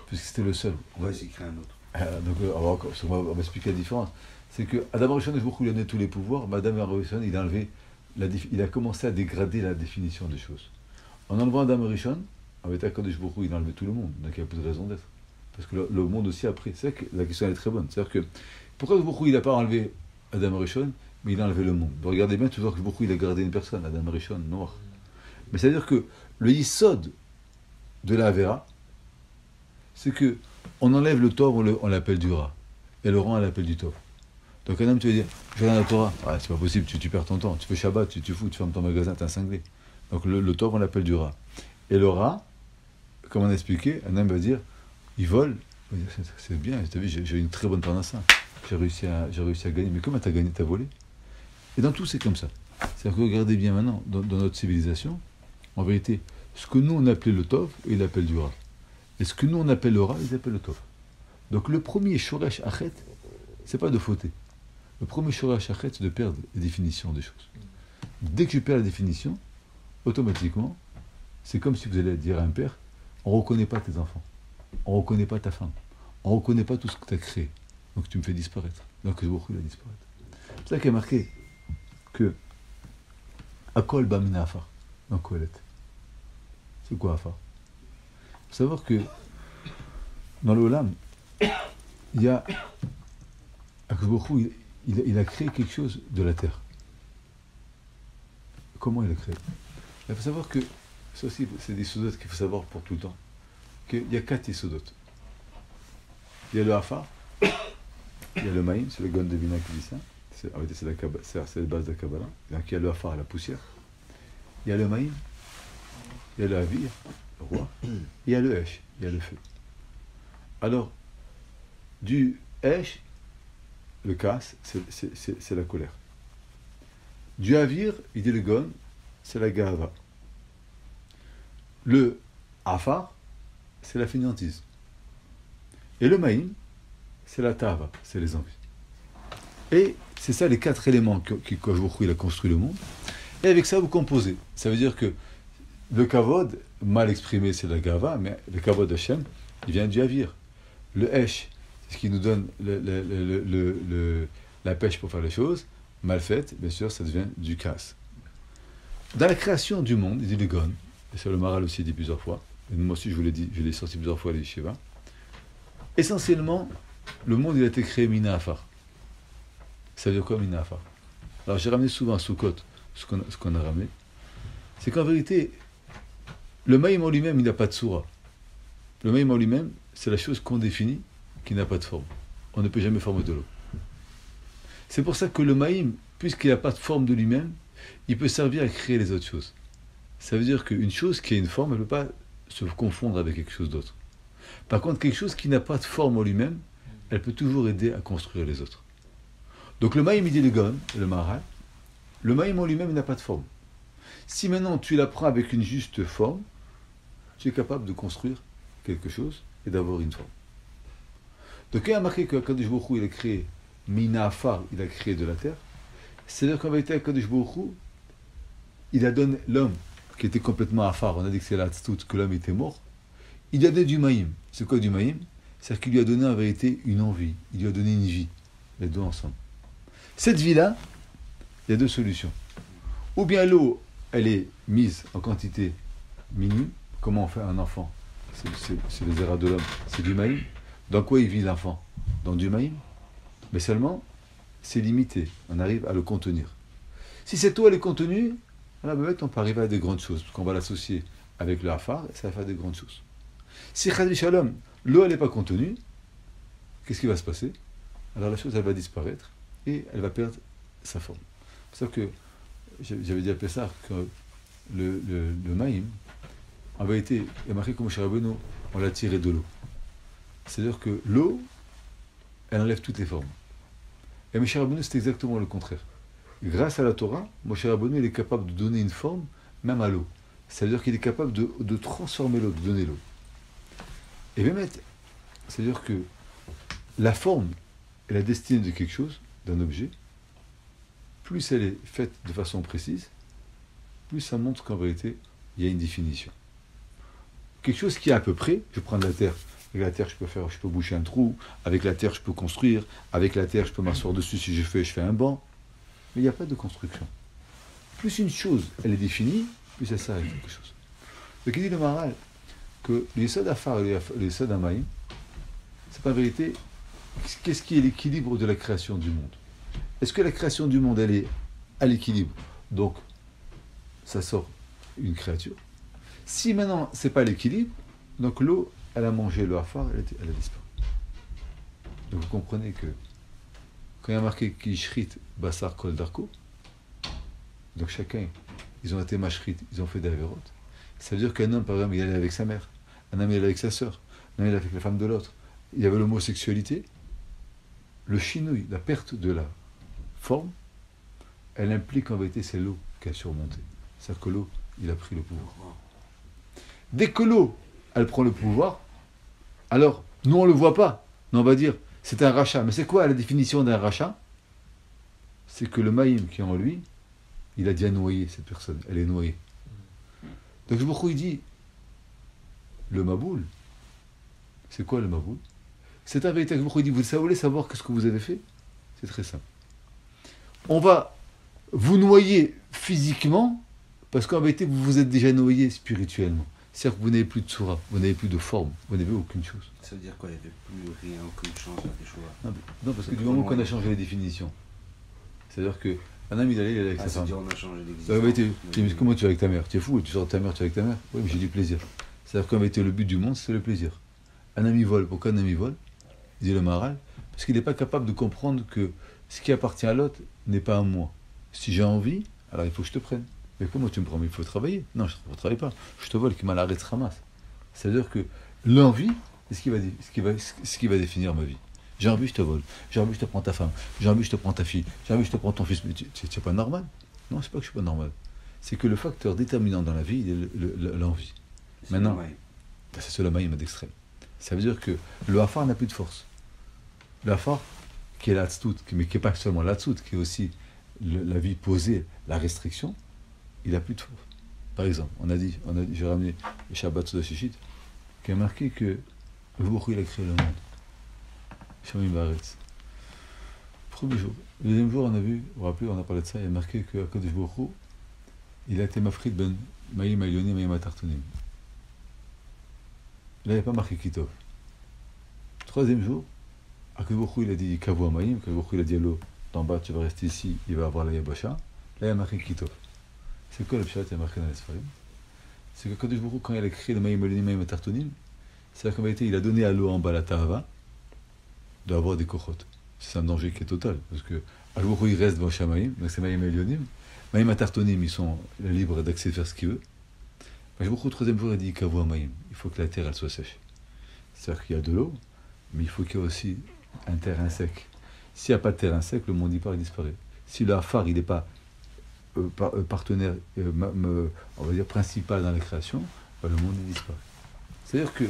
[SPEAKER 1] puisque c'était le seul.
[SPEAKER 2] On va essayer de créer un autre.
[SPEAKER 1] Donc on va expliquer la différence. C'est que Adam Rishon, il a donné tous les pouvoirs, mais Adam Rishon, il a commencé à dégrader la définition des choses. En enlevant Adam Rishon, avec Akadosh Baruch Hu, il a enlevé tout le monde, donc il n'y a plus de raison d'être. Parce que le monde aussi a pris. C'est vrai que la question elle est très bonne. C'est-à-dire que pourquoi Baruch Hu, il n'a pas enlevé Adam Rishon, mais il a enlevé le monde? Regardez bien, tu vois que Baruch Hu, il a gardé une personne, Adam Rishon, noir. Mais c'est-à-dire que le yisod de la Avera, c'est que on enlève le Tov, on l'appelle du Ra, et le Ra, on l'appelle du Tov. Donc un homme, tu vas dire, je regarde la Torah, c'est pas possible, tu perds ton temps, tu fais Shabbat, tu fous, tu fermes ton magasin, t'es un cinglé. Donc le Tov, on l'appelle du Ra. Et le Ra, comme on a expliqué, un homme va dire, il vole, il va dire, c'est bien, tu as vu, j'ai une très bonne parnassa, j'ai réussi à gagner, mais comment t'as gagné, t'as volé? Et dans tout, c'est comme ça. C'est-à-dire que regardez bien maintenant, dans notre civilisation, en vérité, ce que nous on appelait le Tov, il appelle du Ra. Et ce que nous on appelle le Ra, ils appellent le Tov. Donc le premier Shoresh Achet, c'est pas de fauter. Le premier Shoresh Achet, c'est de perdre la définition des choses. Dès que je perds la définition, automatiquement, c'est comme si vous allez dire à un père, on ne reconnaît pas tes enfants, on ne reconnaît pas ta femme, on ne reconnaît pas tout ce que tu as créé. Donc tu me fais disparaître. Donc je il va disparaître. C'est ça qui est marqué que Akol Bamina Afar, dans Kohelet. C'est quoi Afar? Il faut savoir que dans le Olam, il y a il a créé quelque chose de la terre. Comment il a créé? Il faut savoir que, ça aussi, c'est des sodotes qu'il faut savoir pour tout le temps, qu'il y a 4 sodotes. Il y a le Afar, il y a le Maïm, c'est le Gon de Bina qui dit ça, c'est la base de la Kabbalah. Donc il y a le Afar, la poussière. Il y a le Maïm, il y a le Havir, le roi, il y a le Hesh, il y a le feu. Alors, du Hesh, le Kas, c'est la colère. Du Havir, il dit le Gon, c'est la Gahava. Le Afar, c'est la fainéantise. Et le Maïm, c'est la Tava, c'est les envies. Et c'est ça les 4 éléments qu'Akadosh il a construit le monde. Et avec ça, vous composez. Ça veut dire que le Kavod, mal exprimé, c'est la Gava, mais le Kavod Hashem, il vient du Havir. Le Hesh, c'est ce qui nous donne la pêche pour faire les choses. Mal faite, bien sûr, ça devient du Kas. dans la création du monde, il dit le Gon, et ça le Maral aussi dit plusieurs fois, et moi aussi je vous l'ai dit, je l'ai sorti plusieurs fois à l'Yeshiva, essentiellement, le monde il a été créé Mina Afar. Ça veut dire quoi Mina Afar? Alors j'ai ramené souvent à Sukkot ce qu'on a ramené, c'est qu'en vérité, le Maïm en lui-même, il n'a pas de soura. Le Maïm en lui-même, c'est la chose qu'on définit qui n'a pas de forme. On ne peut jamais former de l'eau. C'est pour ça que le Maïm, puisqu'il n'a pas de forme de lui-même, il peut servir à créer les autres choses. Ça veut dire qu'une chose qui a une forme, elle ne peut pas se confondre avec quelque chose d'autre. Par contre, quelque chose qui n'a pas de forme en lui-même, elle peut toujours aider à construire les autres. Donc le Maïm, il dit le Gon, le Maharal, le Maïm en lui-même, il n'a pas de forme. Si maintenant tu l'apprends avec une juste forme, tu es capable de construire quelque chose et d'avoir une forme. Donc quand il a marqué que Kadosh Baruch Hu, il a créé Mina Afar, il a créé de la terre, c'est-à-dire qu'en vérité, Kadosh Baruch Hu, il a donné l'homme qui était complètement Afar, on a dit que c'est la Tztout, que l'homme était mort, il lui a donné du Maïm. C'est quoi du Maïm? C'est-à-dire qu'il lui a donné en vérité une envie, il lui a donné une vie, les deux ensemble. Cette vie-là, il y a deux solutions. Ou bien l'eau, elle est mise en quantité minime. Comment on fait un enfant? C'est les erreurs de l'homme, c'est du maïm. Dans quoi il vit l'enfant? Dans du maïm. Mais seulement, c'est limité. On arrive à le contenir. Si cette eau, elle est contenue, alors on peut arriver à des grandes choses, parce qu'on va l'associer avec le hafar, et ça va faire des grandes choses. Si Chad Shalom, l'eau, elle n'est pas contenue, qu'est-ce qui va se passer? Alors la chose, elle va disparaître, et elle va perdre sa forme. C'est pour ça que j'avais dit à Pessah que le maïm, en vérité, il y a marqué comme Moshe Rabbeinu, on l'a tiré de l'eau. C'est-à-dire que l'eau, elle enlève toutes les formes. Et Moshe Rabbeinu, c'est exactement le contraire. Grâce à la Torah, Moshe Rabbeinu, il est capable de donner une forme, même à l'eau. C'est-à-dire qu'il est capable de transformer l'eau, de donner l'eau. Et même, c'est-à-dire que la forme et la destinée de quelque chose, d'un objet, plus elle est faite de façon précise, plus ça montre qu'en vérité, il y a une définition. Quelque chose qui est à peu près, je prends de la terre. Avec la terre, je peux boucher un trou. Avec la terre, je peux construire. Avec la terre, je peux m'asseoir dessus si je fais un banc. Mais il n'y a pas de construction. Plus une chose, elle est définie, plus elle sert à quelque chose. Donc il dit le Maharal que les Yesod Afar et les Yesod Amaïm, c'est pas en vérité, qu'est-ce qui est l'équilibre de la création du monde? Est-ce que la création du monde, elle est à l'équilibre? Donc, ça sort une créature. Si maintenant, c'est pas l'équilibre, donc l'eau, elle a mangé le hafar, elle a disparu. Donc vous comprenez que quand il y a marqué Kishrit, Bassar, Kol Darko, donc chacun, ils ont été mashrit, ils ont fait des avérotes. Ça veut dire qu'un homme, par exemple, il allait avec sa mère, un homme il allait avec sa sœur, un homme il allait avec la femme de l'autre. Il y avait l'homosexualité, le chinouille, la perte de la forme, elle implique en vérité c'est l'eau qui a surmonté. C'est-à-dire que l'eau, il a pris le pouvoir. Dès que l'eau, elle prend le pouvoir, alors, nous on ne le voit pas, mais on va dire, c'est un rachat. Mais c'est quoi la définition d'un rachat? C'est que le maïm qui est en lui, il a déjà noyé cette personne, elle est noyée. Donc Baruch Hu, il dit, le maboul, c'est quoi le maboul? C'est un véritable Baruch Hu, il dit, vous voulez savoir qu'est-ce que vous avez fait? C'est très simple. On va vous noyer physiquement, parce qu'en vérité, vous vous êtes déjà noyé spirituellement. C'est-à-dire que vous n'avez plus de soura, vous n'avez plus de forme, vous n'avez aucune chose.
[SPEAKER 2] Ça veut dire quoi? Il n'y avait plus rien, aucune chance à des choix.
[SPEAKER 1] Non, parce que du moment qu'on a changé les définitions, c'est-à-dire que un homme il allait avec sa femme.
[SPEAKER 2] C'est-à-dire on a changé d'existence.
[SPEAKER 1] Mais comment tu es avec ta mère? Tu es fou, tu sors de ta mère, tu es avec ta mère? Oui, mais j'ai du plaisir. C'est-à-dire qu'en vérité, le but du monde, c'est le plaisir. Un ami vole, pourquoi un ami vole? Dit le Maharal, parce qu'il n'est pas capable de comprendre que ce qui appartient à l'autre n'est pas à moi. Si j'ai envie, alors il faut que je te prenne. Mais comment tu me prends? Mais il faut travailler. Non, je ne travaille pas. Je te vole, qui m'a l'arrêt ramasse. C'est-à-dire que l'envie, c'est ce qui va définir ma vie. J'ai envie, je te vole. J'ai envie, je te prends ta femme. J'ai envie, je te prends ta fille. J'ai envie, je te prends ton fils. Mais tu n'es pas normal. Non, c'est pas que je suis pas normal. C'est que le facteur déterminant dans la vie, il est l'envie. Maintenant, c'est le maïm d'extrême. Ça veut dire que le hafar n'a plus de force. Le hafar, qui est la tztout, mais qui n'est pas seulement la tztout, qui est aussi la vie posée, la restriction, il n'a plus de force. Par exemple, j'ai ramené le Shabbat de Shishit, qui a marqué que le Baruch Hu, il a créé le monde. Shamim Baretz. Premier jour. Le deuxième jour, on a vu, vous vous rappelez, on a parlé de ça, il a marqué que Akadosh Baruch Hu, il a été mafrid ben Maïm Ayonim, Maïm Atartonim. Là, il n'y a pas marqué Kitov. Troisième jour, Akadourou, il a dit Kavou Maïm, Akadourou, il a dit l'eau d'en bas, tu vas rester ici, il va avoir la Yabasha. Là, il y a marqué Kitov. C'est quoi le pshat? Il y a marqué dans les Sfarim. C'est que Akadourou, quand il a écrit le Maïm Ayonim, Maïm Atartonim, c'est-à-dire qu'en réalité, il a donné à l'eau en bas la Tahava d'avoir des kochot. C'est un danger qui est total, parce que Akadourou, il reste devant Shamaïm, donc c'est Maïm Ayonim. Maïm Atartonim, ils sont libres d'accéder à faire ce qu'ils veulent. Mais je vous crois, troisième jour, il dit Kavou Maïm. Il faut que la terre, elle soit sèche. C'est-à-dire qu'il y a de l'eau, mais il faut qu'il y ait aussi un terrain sec. S'il n'y a pas de terrain sec, le monde il disparaît. Si le Hafar, il n'est pas partenaire, on va dire principal dans la création, le monde il disparaît. C'est-à-dire que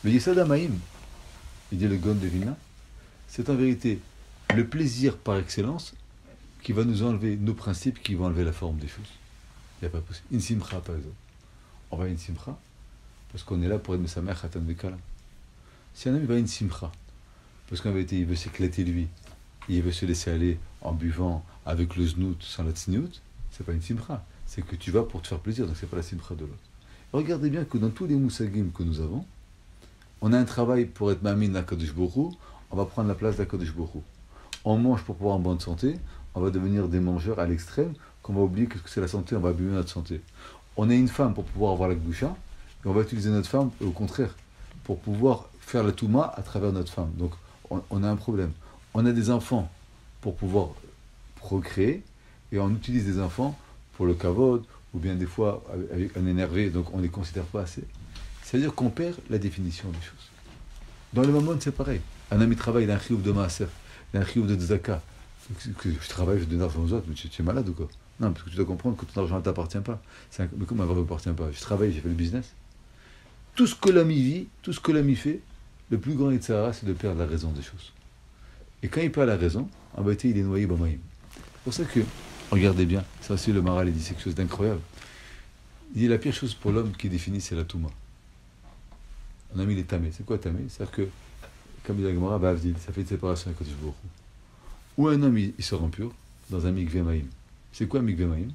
[SPEAKER 1] le Yesod HaMaïm, il dit le Gon de Vilna, c'est en vérité le plaisir par excellence qui va nous enlever nos principes, qui vont enlever la forme des choses. Il n'y a pas possible. Une simcha, par exemple. On va à une simcha, parce qu'on est là pour être Mesamer Khatan Bekala. Si un homme va à une simcha, parce qu'en vérité, il veut s'éclater lui, il veut se laisser aller en buvant avec le znout sans la tsniout, c'est pas une simcha. C'est que tu vas pour te faire plaisir, donc c'est pas la simcha de l'autre. Regardez bien que dans tous les moussagim que nous avons, on a un travail pour être Mamin d'Akadosh Baruch Hu, on va prendre la place d'Akadosh Baruch Hu. On mange pour pouvoir en bonne santé, on va devenir des mangeurs à l'extrême, qu'on va oublier que c'est la santé, on va abîmer notre santé. On est une femme pour pouvoir avoir la gdoucha, et on va utiliser notre femme, au contraire, pour pouvoir faire la touma à travers notre femme. Donc, on a un problème. On a des enfants pour pouvoir procréer, et on utilise des enfants pour le kavod, ou bien des fois avec un énervé, donc on ne les considère pas assez. C'est-à-dire qu'on perd la définition des choses. Dans le mammon, c'est pareil. Un ami travaille, il a un chiouf de maaser, il a un chiouf de tzaka. Je travaille, je donne de l'argent aux autres, mais tu es malade ou quoi? Non, parce que tu dois comprendre que ton argent ne t'appartient pas. Mais comment ne m'appartient pas? Je travaille, j'ai fait le business. Tout ce que l'homme y vit, tout ce que l'homme y fait, le plus grand Yitzhara, c'est de perdre la raison des choses. Et quand il perd la raison, en vérité, il est noyé Bamaïm. C'est pour ça que, regardez bien, ça aussi le Maral, il dit quelque chose d'incroyable. Il dit la pire chose pour l'homme qui définit, c'est la Touma. Un homme, il est tamé. C'est quoi tamé? C'est-à-dire que, comme dit la Gemara, ça fait une séparation avec Kodesh Baruch Hu. Ou un homme, il sort impur dans un mikvé maïm. C'est quoi un mikvé maïm?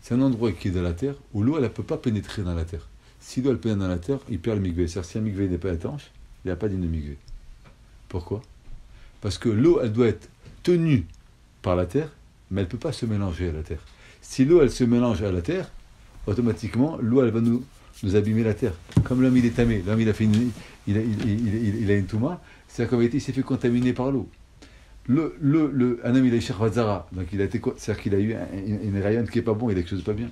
[SPEAKER 1] C'est un endroit qui est dans la terre où l'eau, elle ne peut pas pénétrer dans la terre. Si l'eau, elle pénètre dans la terre, il perd le mikvé. C'est-à-dire si un mikvé n'est pas étanche, il n'y a pas d'île de mikvé. Pourquoi? Parce que l'eau, elle doit être tenue par la terre, mais elle ne peut pas se mélanger à la terre. Si l'eau, elle se mélange à la terre, automatiquement, l'eau, elle va nous abîmer la terre. Comme l'homme, il est tamé, l'homme, il a une touma, c'est-à-dire qu'en vérité, il s'est fait contaminer par l'eau. Un homme, il a eu Shirvazara, donc c'est-à-dire qu'il a eu une rayonne qui n'est pas bon, il a quelque chose de pas bien.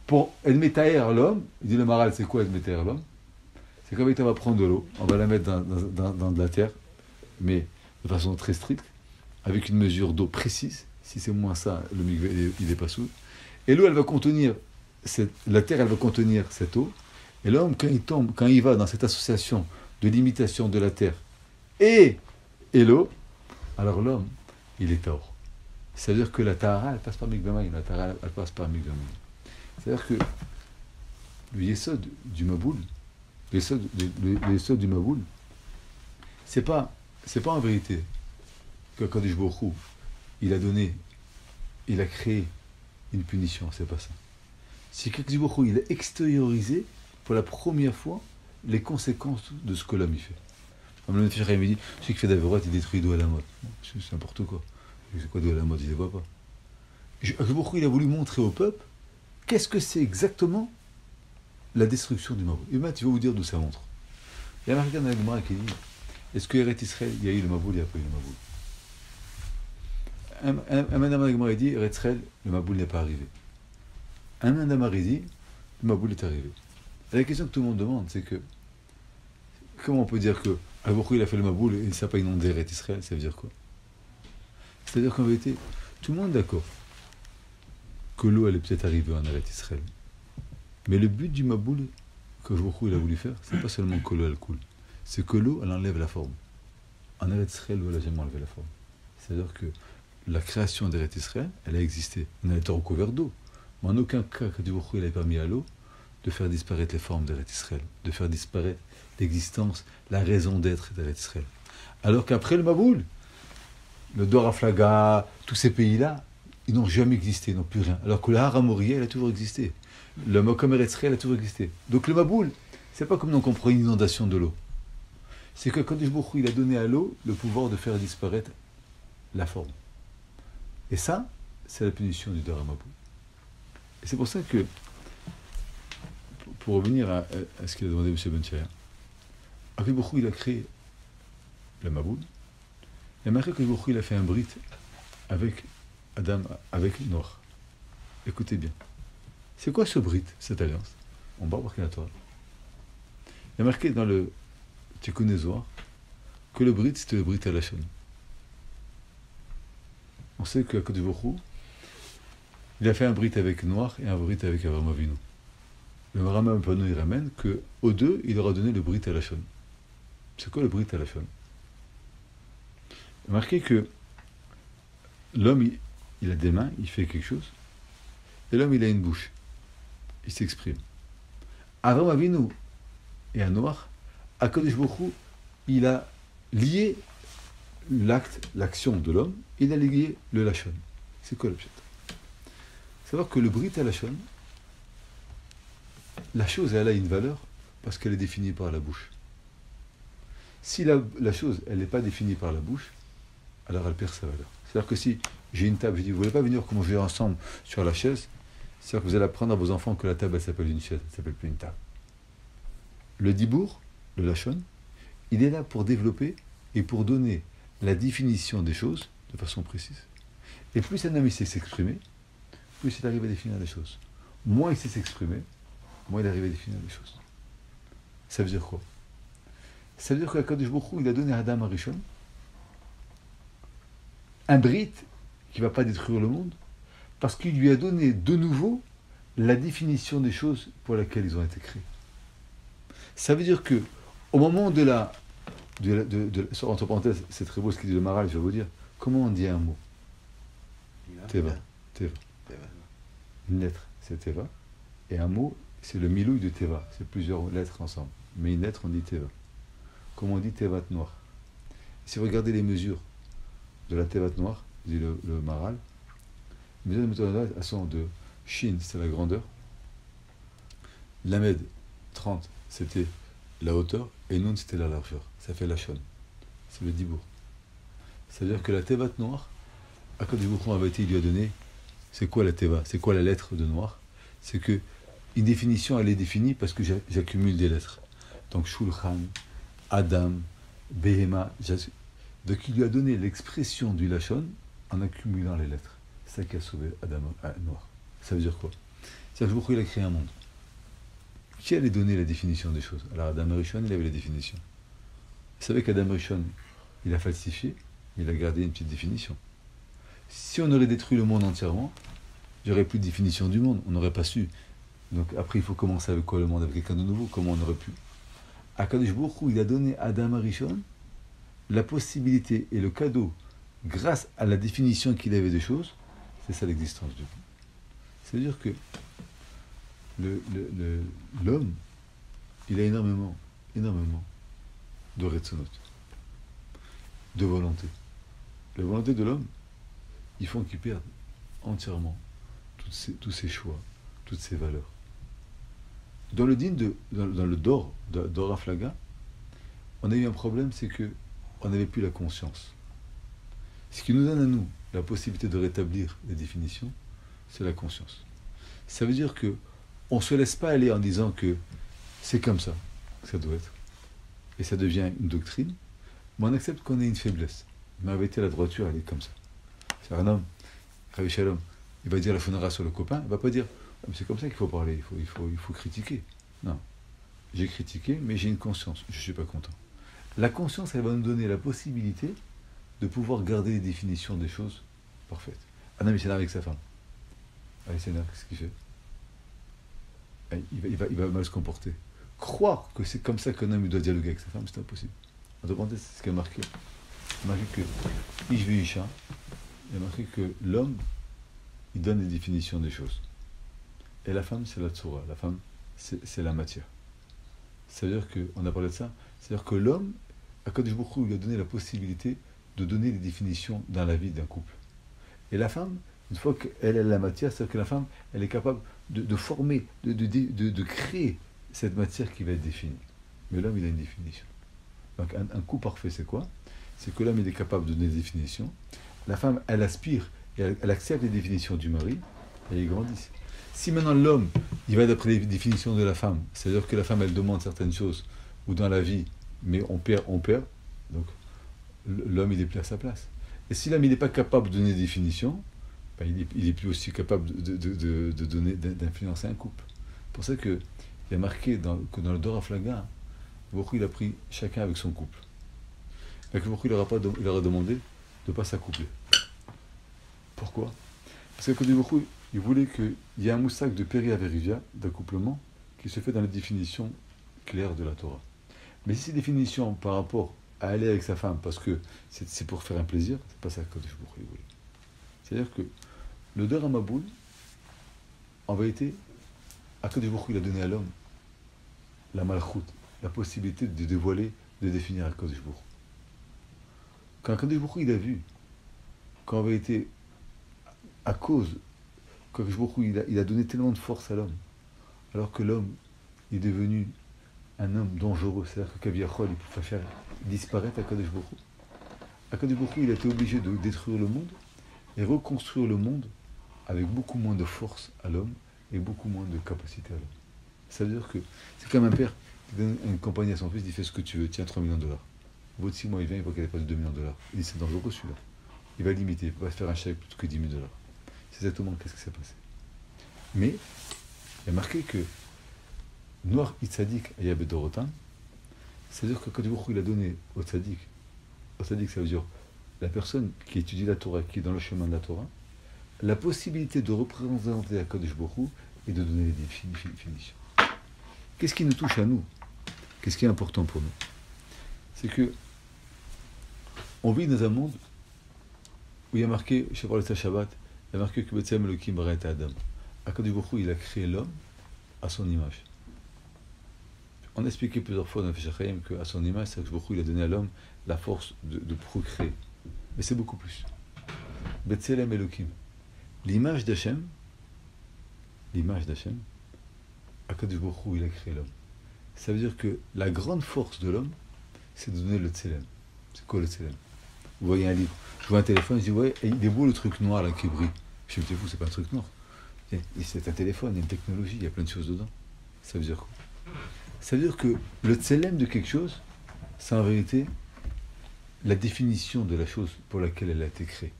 [SPEAKER 1] Pour Edmetaer l'homme, il dit le Maral, c'est quoi Edmetaer l'homme? C'est qu'en vérité, on va prendre de l'eau, on va la mettre dans de la terre, mais de façon très stricte, avec une mesure d'eau précise. Si c'est moins ça, le mikvé, il n'est pas souple. Et l'eau, elle va contenir, la terre, elle va contenir cette eau. Et l'homme, quand il va dans cette association de limitation de la terre et l'eau, alors l'homme, il est tort. C'est-à-dire que la tahara, elle passe par mikvé maïm. La tahara, elle passe par mikvé maïm. C'est-à-dire que le yesod du maboul, le yesod du maboul, c'est pas en vérité que Kadosh Baruch Hu, il a créé une punition, c'est pas ça. C'est que Kadosh Baruch Hu, il a extériorisé pour la première fois les conséquences de ce que l'homme y fait. Comme le Fischer, il me dit, celui qui fait d'Averot, il détruit d'eau à la mode. C'est n'importe quoi. C'est quoi d'eau à la mode? Je ne les vois pas. Kadosh Baruch Hu, il a voulu montrer au peuple qu'est-ce que c'est exactement la destruction du Maboul. Et maintenant, tu vas vous dire d'où ça montre. Il y a un marqué dans la Gemara qui dit, est-ce que Eretz Israël, il y a eu le Maboul, il n'y a pas eu le Maboul? Un madame la Gemara dit, Eretz Israël, le Maboul n'est pas arrivé. Un madame dit, le Maboul est arrivé. Et la question que tout le monde demande, c'est que, comment on peut dire que pourquoi il a fait le Maboul et il ne s'est pas inondé Eretz Israël? Ça veut dire quoi? C'est-à-dire qu'en vérité, tout le monde est d'accord que l'eau, elle est peut-être arrivée en Eretz Israël. Mais le but du Maboul que Baruch Hu, il a voulu faire, c'est pas seulement que l'eau, elle coule. C'est que l'eau, elle enlève la forme. En Eretz Israël, l'eau, elle n'a jamais enlevé la forme. C'est-à-dire que la création d'Eretz Israël, elle a existé. On a été recouvert d'eau. Mais en aucun cas, que Baruch Hu, il a permis à l'eau de faire disparaître les formes d'Eretz Israël, de faire disparaître l'existence, la raison d'être d'Eretz Israël. Alors qu'après le Maboul, le Dor Haflaga, tous ces pays-là, ils n'ont jamais existé, ils n'ont plus rien. Alors que le Hara Moriah, il a toujours existé. Le Mokom Eretz Israël a toujours existé. Donc le Maboul, c'est pas comme nous on comprend une inondation de l'eau. C'est que Kadosh Baruch Hu, il a donné à l'eau le pouvoir de faire disparaître la forme. Et ça, c'est la punition du Dara Maboul. Et c'est pour ça que, pour revenir à ce qu'il a demandé M. Ben Chayan, Kadosh Baruch Hu, il a créé le Maboul. Et malgré que Kadosh Baruch Hu, il a fait un brit avec Adam, avec Noach. Écoutez bien. C'est quoi ce brit, cette alliance? On va voir la Torah. Il y a marqué dans le Tikkun Zohar que le brit, c'était le brit à la Lachon. On sait qu'à Kadosh Baruch Hu, il a fait un brit avec Noach et un brit avec Avraham Avinu. Le Rambam Pano, il ramène qu'aux deux, il leur a donné le brit à la Lachon. C'est quoi le brit à la Lachon? Il y a marqué que l'homme, il a des mains, il fait quelque chose, et l'homme, il a une bouche. Il s'exprime. Avraham Avinu et à Noach, HaKadosh Baruch Hu, il a lié l'acte, l'action de l'homme, il a lié le Lachon. C'est quoi le pshat? Savoir que le brit à Lachon, la chose, elle a une valeur parce qu'elle est définie par la bouche. Si la chose, elle n'est pas définie par la bouche, alors elle perd sa valeur. C'est-à-dire que si j'ai une table, je dis, vous ne voulez pas venir qu'on mange ensemble sur la chaise, c'est-à-dire que vous allez apprendre à vos enfants que la table, elle s'appelle une chaise, elle ne s'appelle plus une table. Le dibour, le lachon, il est là pour développer et pour donner la définition des choses de façon précise. Et plus un homme il sait s'exprimer, plus il arrive à définir les choses. Moins il sait s'exprimer, moins il arrive à définir les choses. Ça veut dire quoi? Ça veut dire que Kadosh Baruch Hu, il a donné à Adam Arishon un brit qui ne va pas détruire le monde, parce qu'il lui a donné de nouveau la définition des choses pour lesquelles ils ont été créés. Ça veut dire que au moment entre parenthèses, c'est très beau ce qu'il dit le Maral, je vais vous dire, comment on dit un mot? Teva. Une lettre, c'est Teva. Et un mot, c'est le milouï de Teva. C'est plusieurs lettres ensemble. Mais une lettre, on dit Teva. Comment on dit Tevat noir? Si vous regardez les mesures de la Tevat noire, dit le Maral, les mesures de la Tevat noire, elles sont de Shin, c'est la grandeur. Lamed, 30, c'était la hauteur. Et Nun, c'était la largeur. Ça fait la Shon. C'est le Dibour. Ça veut dire que la Tevat noire, à cause du Boukhon Abati, il lui a donné, c'est quoi la Teva? C'est quoi la lettre de noir? C'est que une définition, elle est définie parce que j'accumule des lettres. Donc, Shulchan, Adam, Behema, donc il lui a donné l'expression du Lachon en accumulant les lettres. C'est ça qui a sauvé Adam noir. Ça veut dire quoi? C'est-à-dire que il a créé un monde. Qui allait donner la définition des choses? Alors Adam Rishon, il avait la définition. Vous savez qu'Adam Rishon, il a falsifié, il a gardé une petite définition. Si on aurait détruit le monde entièrement, il n'y aurait plus de définition du monde, on n'aurait pas su. Donc après, il faut commencer avec quoi le monde? Avec quelqu'un de nouveau, comment on aurait pu? HaKadosh Baruch Hu, il a donné à Adam Arishon la possibilité et le cadeau, grâce à la définition qu'il avait des choses, c'est ça l'existence du monde. C'est-à-dire que l'homme, il a énormément de retsonot, de volonté. La volonté de l'homme, ils font qu'il perde entièrement tous ses choix, toutes ses valeurs. Dans le din dans le Dor Aflaga, on a eu un problème, c'est que on n'avait plus la conscience. Ce qui nous donne à nous la possibilité de rétablir les définitions, c'est la conscience. Ça veut dire que on ne se laisse pas aller en disant que c'est comme ça que ça doit être. Et ça devient une doctrine, mais on accepte qu'on ait une faiblesse. Mais avec la droiture, elle est comme ça. C'est un homme, Ravi Shalom, il va dire la fonara sur le copain, il ne va pas dire c'est comme ça qu'il faut parler, il faut critiquer. Non. J'ai critiqué, mais j'ai une conscience, je ne suis pas content. La conscience, elle va nous donner la possibilité de pouvoir garder les définitions des choses parfaites. Un homme, il s'énerve avec sa femme. Il s'énerve, qu'est-ce qu'il fait? Il va mal se comporter. Croire que c'est comme ça qu'un homme doit dialoguer avec sa femme, c'est impossible. En parenthèse, c'est ce qui a marqué. Il a marqué que Ish Isha, il a marqué que l'homme, il donne des définitions des choses. Et la femme, c'est la tsura. La femme, c'est la matière. Ça veut dire qu'on a parlé de ça. C'est-à-dire que l'homme, HaKadosh Baruch Hu lui a donné la possibilité de donner des définitions dans la vie d'un couple. Et la femme, Une fois qu'elle a la matière, c'est-à-dire que la femme, elle est capable de former, de créer cette matière qui va être définie. Mais l'homme, il a une définition. Donc un coup parfait, c'est quoi? C'est que l'homme, il est capable de donner des définitions. La femme, elle aspire et elle accepte les définitions du mari, et ils grandissent. Si maintenant l'homme, il va d'après les définitions de la femme, c'est-à-dire que la femme, elle demande certaines choses, ou dans la vie, mais on perd, donc l'homme, il est plus à sa place. Et si l'homme, il n'est pas capable de donner des définitions, ben, il est plus aussi capable de donner, d'influencer un couple. C'est pour ça qu'il y a marqué que dans le Dor Aflaga, il a pris chacun avec son couple. Et que il leur a demandé de ne pas s'accoupler. Pourquoi? Parce que il voulait qu'il y ait un moussak de péri-averivia, d'accouplement, qui se fait dans les définitions claires de la Torah. Mais si ces définitions par rapport à aller avec sa femme, parce que c'est pour faire un plaisir, c'est pas ça que Kadosh Baruch Hu voulait. C'est-à-dire que le Dor HaMaboul, en vérité, Kadosh Baruch Hu, il a donné à l'homme la malchoute, la possibilité de dévoiler, de définir Kadosh Baruch Hu. Quand Kadosh Baruch Hu, il a vu qu'en vérité, à cause que Kadosh Baruch Hu, il a donné tellement de force à l'homme, alors que l'homme est devenu un homme dangereux, c'est-à-dire que Kaviachol, il pouvait faire disparaître Kadosh Baruch Hu. Kadosh Baruch Hu, il a été obligé de détruire le monde et reconstruire le monde avec beaucoup moins de force à l'homme et beaucoup moins de capacité à l'homme. Ça veut dire que c'est comme un père qui donne une compagnie à son fils, il fait ce que tu veux, tiens, 3 millions de dollars. Au bout de 6 mois, il vient, il voit qu'elle dépasse 2 millions de dollars. Il dit, c'est dangereux celui-là. Il va limiter, il va se faire un chèque plutôt que 10 000 dollars. C'est exactement qu'est-ce qui s'est passé. Mais, il y a marqué que Noach Itzadik Ayabed Dorotan, c'est-à-dire que quand il a donné au tzaddik, ça veut dire la personne qui étudie la Torah, qui est dans le chemin de la Torah, la possibilité de représenter Kadosh Baruch Hu et de donner les définitions. Qu'est-ce qui nous touche à nous? Qu'est-ce qui est important pour nous? C'est que on vit dans un monde où il y a marqué, je parle de Shabbat, il y a marqué que B'Tselem Elokim bara et Adam. Kadosh Baruch Hu, il a créé l'homme à son image. On a expliqué plusieurs fois dans le Fesach Chaim qu'à son image, c'est que Baruch Hu, il a donné à l'homme la force de procréer. Mais c'est beaucoup plus. B'Tselem Elokim. L'image d'Hachem, Akadosh Baruch Hu, il a créé l'homme. Ça veut dire que la grande force de l'homme, c'est de donner le Tselem. C'est quoi le Tselem? Vous voyez un livre, je vois un téléphone, je dis, ouais, il est beau le truc noir là qui brille. Je me dis, c'est pas un truc noir. C'est un téléphone, il y a une technologie, il y a plein de choses dedans. Ça veut dire quoi? Ça veut dire que le Tselem de quelque chose, c'est en vérité la définition de la chose pour laquelle elle a été créée.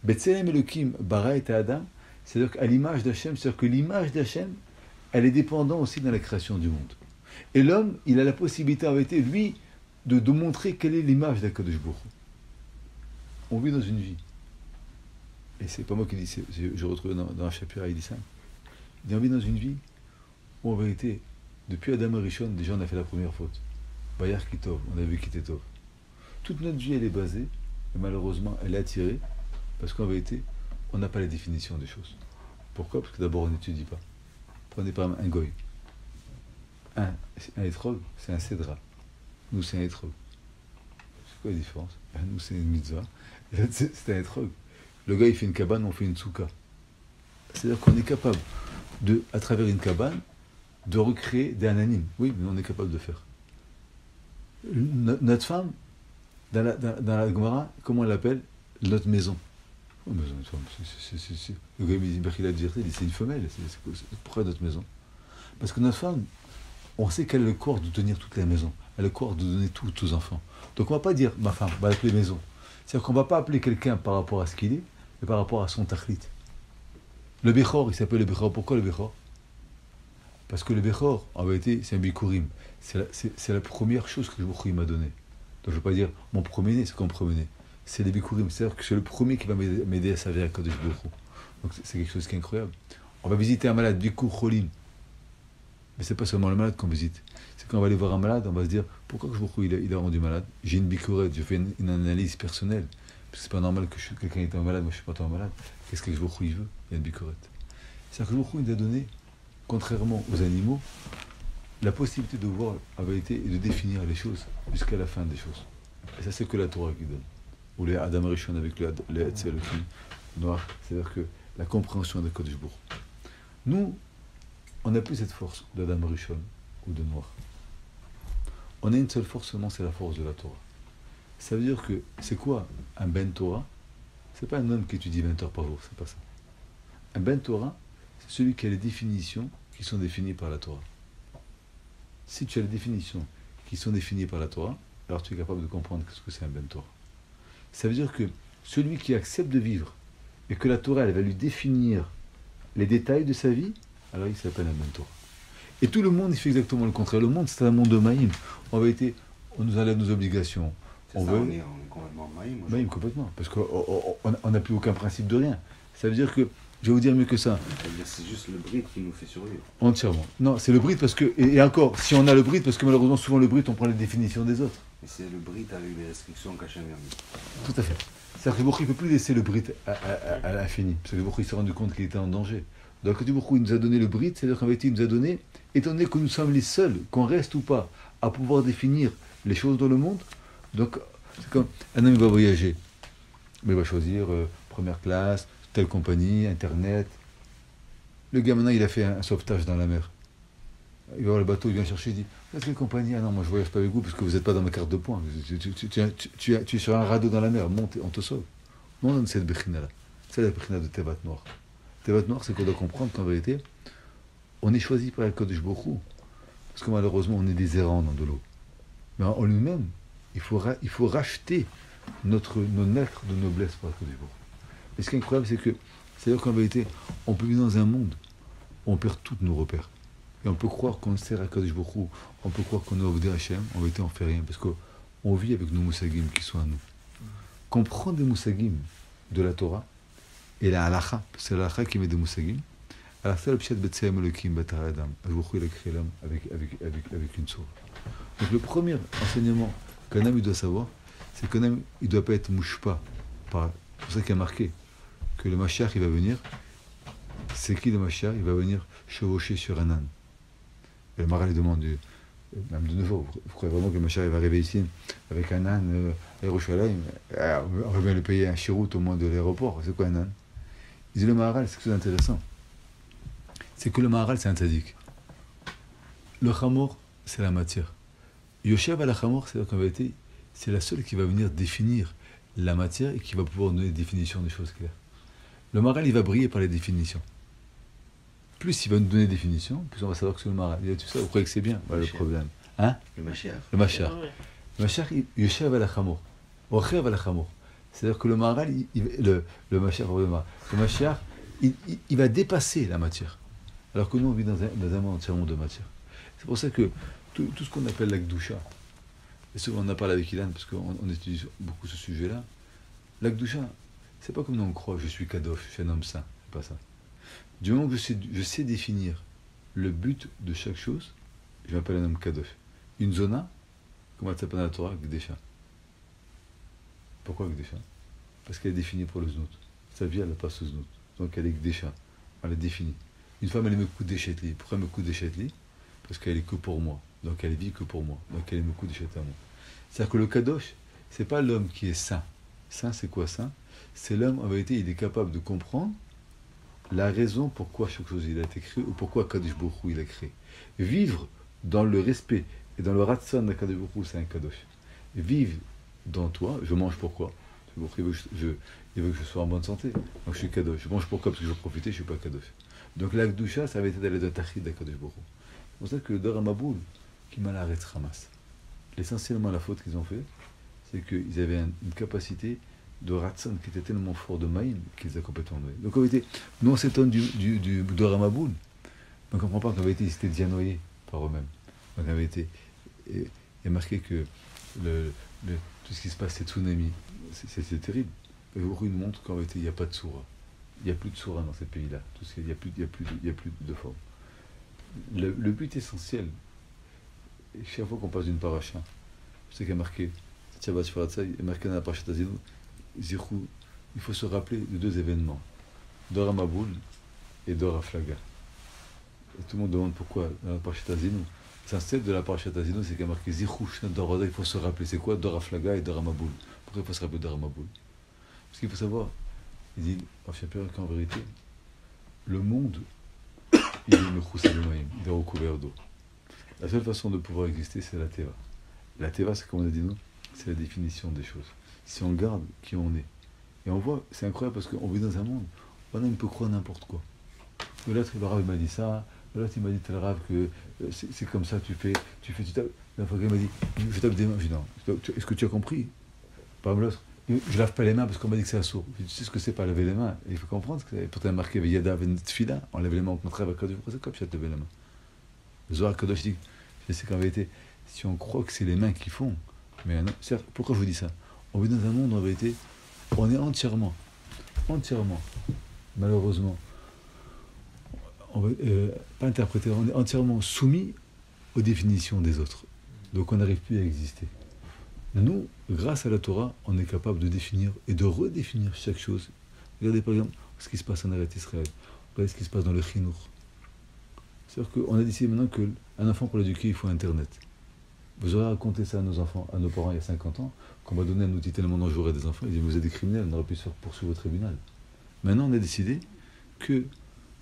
[SPEAKER 1] B'Tselem Elokim bara et Adam, c'est-à-dire qu'à l'image d'Hachem, c'est-à-dire que l'image d'Hachem, elle est dépendante aussi dans la création du monde. Et l'homme, il a la possibilité, en vérité, lui, de montrer quelle est l'image d'Akadosh Baruch Hu. On vit dans une vie. Et c'est pas moi qui dis, je retrouve dans un chapitre, il dit ça. Il dit, on vit dans une vie où, en vérité, depuis Adam et Rishon, déjà on a fait la première faute. Bayar Kitov, on a vu qu'il Tov. Toute notre vie, elle est basée, et malheureusement, elle est attirée, parce qu'en vérité, on n'a pas la définition des choses. Pourquoi? Parce que d'abord, on n'étudie pas. Prenez par exemple un goy. Un étrog, c'est un cédra. Nous, c'est un étrog. C'est quoi la différence? Nous, c'est une mitzvah. C'est un étrog. Le gars, il fait une cabane, on fait une souka. C'est-à-dire qu'on est capable, à travers une cabane, de recréer des ananimes. Oui, mais on est capable de faire. Notre femme, dans la Gemara, comment on l'appelle? Notre maison. Oh, maison, le gars, il a dit, c'est une femelle. Pourquoi notre maison? Parce que notre femme, on sait qu'elle a le corps de tenir toute la maison. Elle a le corps de donner tout aux enfants. Donc on ne va pas dire, ma femme, on va l'appeler maison. C'est-à-dire qu'on ne va pas appeler quelqu'un par rapport à ce qu'il est, mais par rapport à son tachlit. Le Bechor, il s'appelle le Bechor. Pourquoi le Bechor? Parce que le Bechor, en vérité, c'est un Bikurim. C'est la première chose que le m'a donnée. Donc je ne veux pas dire, mon premier-né, c'est comme premier-né. C'est les Bikurim. C'est-à-dire que c'est le premier qui va m'aider à servir à Kadosh Baruch Hu. Donc c'est quelque chose qui est incroyable. On va visiter un malade, Bikur Cholim. Mais c'est pas seulement le malade qu'on visite. C'est quand on va aller voir un malade, on va se dire, pourquoi que il a rendu malade? J'ai une bicourette, je fais une analyse personnelle. Parce que c'est pas normal que quelqu'un est malade, moi je suis pas malade. Qu'est-ce que il veut? Il y a une bicourette. C'est-à-dire que il a donné, contrairement aux animaux, la possibilité de voir la vérité et de définir les choses jusqu'à la fin des choses. Et ça, c'est que la Torah qui donne. Ou les Adam Rishon avec le Etzel, Noir, c'est-à-dire que la compréhension de Kodesh Baruch Hu. Nous, on n'a plus cette force d'Adam Rishon ou de Noir. On a une seule force seulement, c'est la force de la Torah. Ça veut dire que, c'est quoi un Ben Torah? C'est pas un homme qui étudie 20 heures par jour, c'est pas ça. Un Ben Torah, c'est celui qui a les définitions qui sont définies par la Torah. Si tu as les définitions qui sont définies par la Torah, alors tu es capable de comprendre ce que c'est un Ben Torah. Ça veut dire que celui qui accepte de vivre et que la Torah, elle va lui définir les détails de sa vie, alors il s'appelle un Ben Torah. Et tout le monde, il fait exactement le contraire. Le monde, c'est un monde de Maïm. En vérité, on nous enlève nos obligations.
[SPEAKER 2] On est complètement Maïm.
[SPEAKER 1] Maïm, complètement. Parce qu'on n'a plus aucun principe de rien. Ça veut dire que, je vais vous dire mieux que ça.
[SPEAKER 2] C'est juste le bride qui nous fait survivre.
[SPEAKER 1] Entièrement. Non, c'est le bride parce que, et encore, si on a le bride, parce que malheureusement, souvent le bride, on prend les définitions des autres.
[SPEAKER 2] Mais c'est le bride avec les restrictions qu'Hachem vient de.
[SPEAKER 1] Tout à fait. C'est-à-dire que Baruch ne peut plus laisser le bride à l'infini. Parce que Baruch s'est rendu compte qu'il était en danger. Donc quand Baruch il nous a donné le bride, c'est-à-dire qu'en vérité, il nous a donné, étant donné que nous sommes les seuls, qu'on reste ou pas, à pouvoir définir les choses dans le monde. Donc, c'est comme un homme va voyager. Mais il va choisir première classe, telle compagnie, Internet. Le gars, maintenant, il a fait un sauvetage dans la mer. Il va voir le bateau, il vient chercher, il dit « Vous êtes quelle compagnie ?»« Ah non, moi je ne voyage pas avec vous parce que vous n'êtes pas dans ma carte de points. Tu es sur un radeau dans la mer, monte, on te sauve. » Non, non, c'est le Bechina là. C'est la Bechina de Tevat Noir. Tevat Noir, c'est qu'on doit comprendre qu'en vérité, on est choisi par le Kodesh Baruch Hu. Parce que malheureusement, on est des errants dans de l'eau. Mais en lui-même, il faut racheter nos lettres de noblesse par le Kodesh Baruch Hu. Et ce qui est incroyable, c'est-à-dire qu'en vérité, on peut vivre dans un monde où on perd tous nos repères. Et on peut croire qu'on sert à Kodesh Baruch Hu, on peut croire qu'on est Ovdei Hashem, en vérité on ne fait rien, parce qu'on vit avec nos moussagim qui sont à nous. Comprendre des moussagim de la Torah, et la halacha, c'est la halacha qui met des moussagim, alors c'est le pshat b'tseem elokim b'tar adam, Baruch Hu il a créé l'homme avec une source. Donc le premier enseignement qu'un homme il doit savoir, c'est qu'un homme il ne doit pas être mouchpa. C'est pour ça qu'il y a marqué que le Mashiach il va venir. C'est qui le Mashiach? Il va venir chevaucher sur un âne. Et le Maral lui demande, même de nouveau, vous croyez vraiment que le Mashiach va arriver ici avec un âne à Yerushalayim? On va bien le payer un chiroute au moins de l'aéroport. C'est quoi un âne? Il dit le Maharal, c'est quelque chose d'intéressant. C'est que le Maharal, c'est un tzaddik. Le Chamor, c'est la matière. Yoshev à la Chamor, c'est-à-dire qu'en vérité, c'est la seule qui va venir définir la matière et qui va pouvoir donner des définitions des choses claires. Le Maharal, il va briller par les définitions. Plus il va nous donner des définitions, plus on va savoir que c'est le Maharal. Il dit, tu sais, vous croyez que c'est bien? Voilà le problème. Hein?
[SPEAKER 2] Le Mashiach.
[SPEAKER 1] Le Mashiach. Le Mashiach, Yoshev à la Chamor. Ochev à la Chamor. C'est-à-dire que le Maharal, le Mashiach, il va dépasser la matière. Alors que nous, on vit dans un monde entièrement de matière. C'est pour ça que tout ce qu'on appelle la Gdusha, et souvent on en parle avec Ilan, parce qu'on étudie beaucoup ce sujet-là, la Gdusha, c'est pas comme nous on croit, je suis Kadosh, je suis un homme saint, c'est pas ça. Du moment que je sais définir le but de chaque chose, je m'appelle un homme Kadosh. Une zona, comment elle s'appelle dans la Torah? Gdesha. Pourquoi Gdesha? Parce qu'elle est définie pour le znout. Sa vie, elle n'a pas ce znout. Donc elle est Gdesha. Elle est définie. Une femme, elle me coûte des chetli. Pourquoi elle me coûte des chetli? Parce qu'elle est que pour moi. Donc elle vit que pour moi. Donc elle me coûte des chetli à moi. C'est-à-dire que le Kadosh, c'est pas l'homme qui est saint. Saint, c'est quoi saint? C'est l'homme, en vérité, il est capable de comprendre la raison pourquoi chaque chose il a été créé ou pourquoi Kadosh Baruch Hu il a créé. Vivre dans le respect et dans le ratsan de Kadosh Baruch Hu, c'est un Kadosh. Vivre dans toi, je mange pourquoi? Il veut que je sois en bonne santé. Donc je suis Kadosh. Je mange pourquoi? Parce que je veux profiter, je ne suis pas Kadosh. Donc la Gdusha, ça avait été d'aller de Tachid à Kadosh Baruch Hu. C'est pour ça que le Dor HaMaboul, qui m'a l'arrêt Hamas, essentiellement la faute qu'ils ont fait, c'est qu'ils avaient une capacité de Ratsan qui était tellement fort de Maïm qu'ils a complètement noyé. Donc en vérité, nous on s'étonne du Dor HaMaboul, mais on ne comprend pas qu'en vérité ils s'étaient déjà noyés par eux-mêmes. Donc en vérité, il y a marqué que tout ce qui se passe c'est tsunami, c'est terrible. Mais Baruch Hu nous montre qu'en vérité il n'y a pas de soura. Il n'y a plus de soura dans ces pays-là. Il n'y a plus de forme. Le but essentiel, chaque fois qu'on passe d'une paracha, je sais qu'il y a marqué, Shabbat Shvaratza, il y a marqué dans la paracha Tazinu, Zichou, il faut se rappeler de deux événements, Dor HaMaboul et Dor HaFlaga. Et tout le monde demande pourquoi dans la paracha Tazinu. L'essentiel de la paracha Tazinu, c'est qu'il y a marqué Zichou, Dor HaFlaga, il faut se rappeler, c'est quoi Dor HaFlaga et Dor HaMaboul? Pourquoi il faut se rappeler de Dor HaMaboul? Parce qu'il faut savoir, Il dit, qu'en vérité, le monde, il est mechoussé de maïm, il est recouvert d'eau. La seule façon de pouvoir exister, c'est la teva. La teva, c'est comme on a dit nous, c'est la définition des choses. Si on garde qui on est, et on voit, c'est incroyable parce qu'on vit dans un monde où on peut croire n'importe quoi. L'autre, le rave m'a dit ça, l'autre il m'a dit tel rave que c'est comme ça, tu tapes. La fois qu'il m'a dit, je tape des mains, je dis non, est-ce que tu as compris? Par exemple, l'autre, je lave pas les mains parce qu'on m'a dit que c'est assourd. Tu sais ce que c'est pas laver les mains? Il faut comprendre que pour t'as marqué Yada Tfila, on lève les mains au contraire avec Kadosh, c'est comme ça de lever les mains. Le Zohar Kadosh dit, je sais qu'en vérité, si on croit que c'est les mains qui font, mais non, pourquoi je vous dis ça? On vit dans un monde où en vérité, on est entièrement, malheureusement, pas interprété, on est entièrement soumis aux définitions des autres. Donc on n'arrive plus à exister. Nous, grâce à la Torah, on est capable de définir et de redéfinir chaque chose. Regardez par exemple ce qui se passe en Eretz Israël. Regardez ce qui se passe dans le Chinour. C'est-à-dire qu'on a décidé maintenant qu'un enfant pour l'éduquer, il faut Internet. Vous aurez raconté ça à nos enfants, à nos parents il y a 50 ans, qu'on va donner un outil tellement dangereux à des enfants, ils disent vous êtes des criminels, on aurait pu se faire poursuivre au tribunal. Maintenant on a décidé que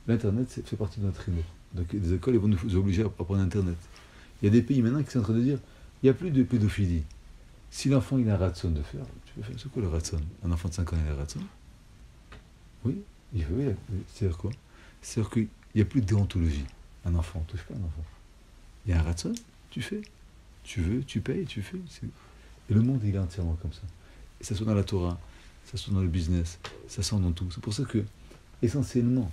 [SPEAKER 1] l'Internet fait partie de notre Chinour. Donc les écoles ils vont nous obliger à apprendre Internet. Il y a des pays maintenant qui sont en train de dire il n'y a plus de pédophilie. Si l'enfant il a un ratson de faire, tu peux faire c'est quoi le ratson? Un enfant de 5 ans il a un ratson? Oui, il veut, c'est-à-dire quoi? C'est-à-dire qu'il n'y a plus de déontologie. Un enfant, on ne touche pas un enfant. Il y a un ratson, tu fais. Tu veux, tu payes, tu fais. Et le monde il est entièrement comme ça. Et ça se dans la Torah, ça se dans le business, ça se dans tout. C'est pour ça que, essentiellement,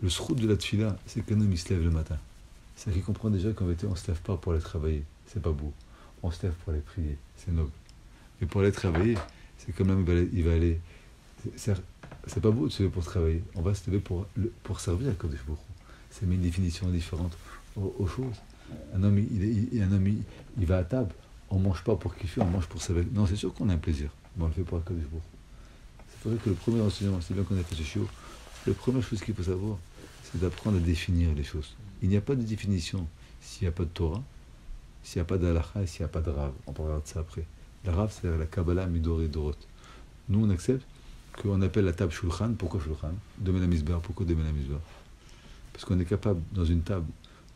[SPEAKER 1] le srout de la tfila, c'est qu'un homme il se lève le matin. C'est qu'il comprend déjà qu'en vérité, on ne se lève pas pour aller travailler. C'est pas beau. On se lève pour aller prier. C'est noble. Et pour aller travailler, c'est quand même, il va aller. C'est pas beau de se lever pour travailler. On va se lever pour servir à Kodesh Baruch Hu. C'est une définition différente aux choses. Un homme, il va à table. On ne mange pas pour kiffer, on mange pour servir. Non, c'est sûr qu'on a un plaisir. Mais on le fait pour Kodesh Baruch Hu. C'est vrai que le premier enseignement, c'est bien qu'on a fait ce chiot. La première chose qu'il faut savoir, c'est d'apprendre à définir les choses. Il n'y a pas de définition s'il n'y a pas de Torah, s'il n'y a pas d'Halakha et s'il n'y a pas de Rav. On parlera de ça après. La Rav, c'est la Kabbalah Midor et Dorot. Nous, on accepte qu'on appelle la table Shulchan. Pourquoi Shulchan? Domaine à Misbar. Pourquoi Domaine à Misbar? Parce qu'on est capable, dans une table,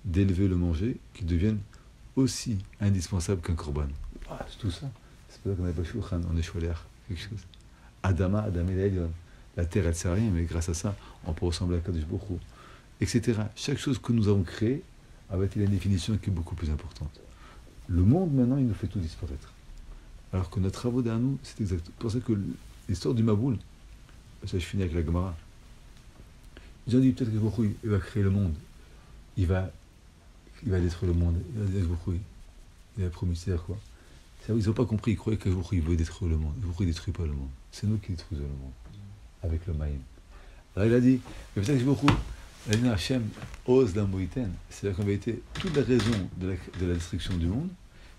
[SPEAKER 1] d'élever le manger qui devienne aussi indispensable qu'un korban. Ah, c'est tout ça. C'est pas ça qu'on appelle Shulchan. On est Sholer, quelque chose. Adama, Adam et Elion. La terre, elle ne sert à rien, mais grâce à ça, on peut ressembler à Kadosh Baruch Hu, etc. Chaque chose que nous avons créée avait une définition qui est beaucoup plus importante. Le monde, maintenant, il nous fait tout disparaître. Alors que notre travaux derrière nous, c'est exact. C'est pour ça que l'histoire du Maboul, ça je finis avec la Gemara, ils ont dit peut-être que Baruch Hu, il va créer le monde. Il va détruire le monde. Il a promis, c'est-à-dire quoi? Ils n'ont pas compris, ils croyaient que Baruch Hu, il veut détruire le monde. Baruch Hu, il ne détruit pas le monde. C'est nous qui détruisons le monde. Avec le Maïm. Alors il a dit, mais peut-être que Baruch Hu, il a dit Hachem ose d'un moïten. C'est-à-dire qu'en vérité, toute la raison de la destruction du monde,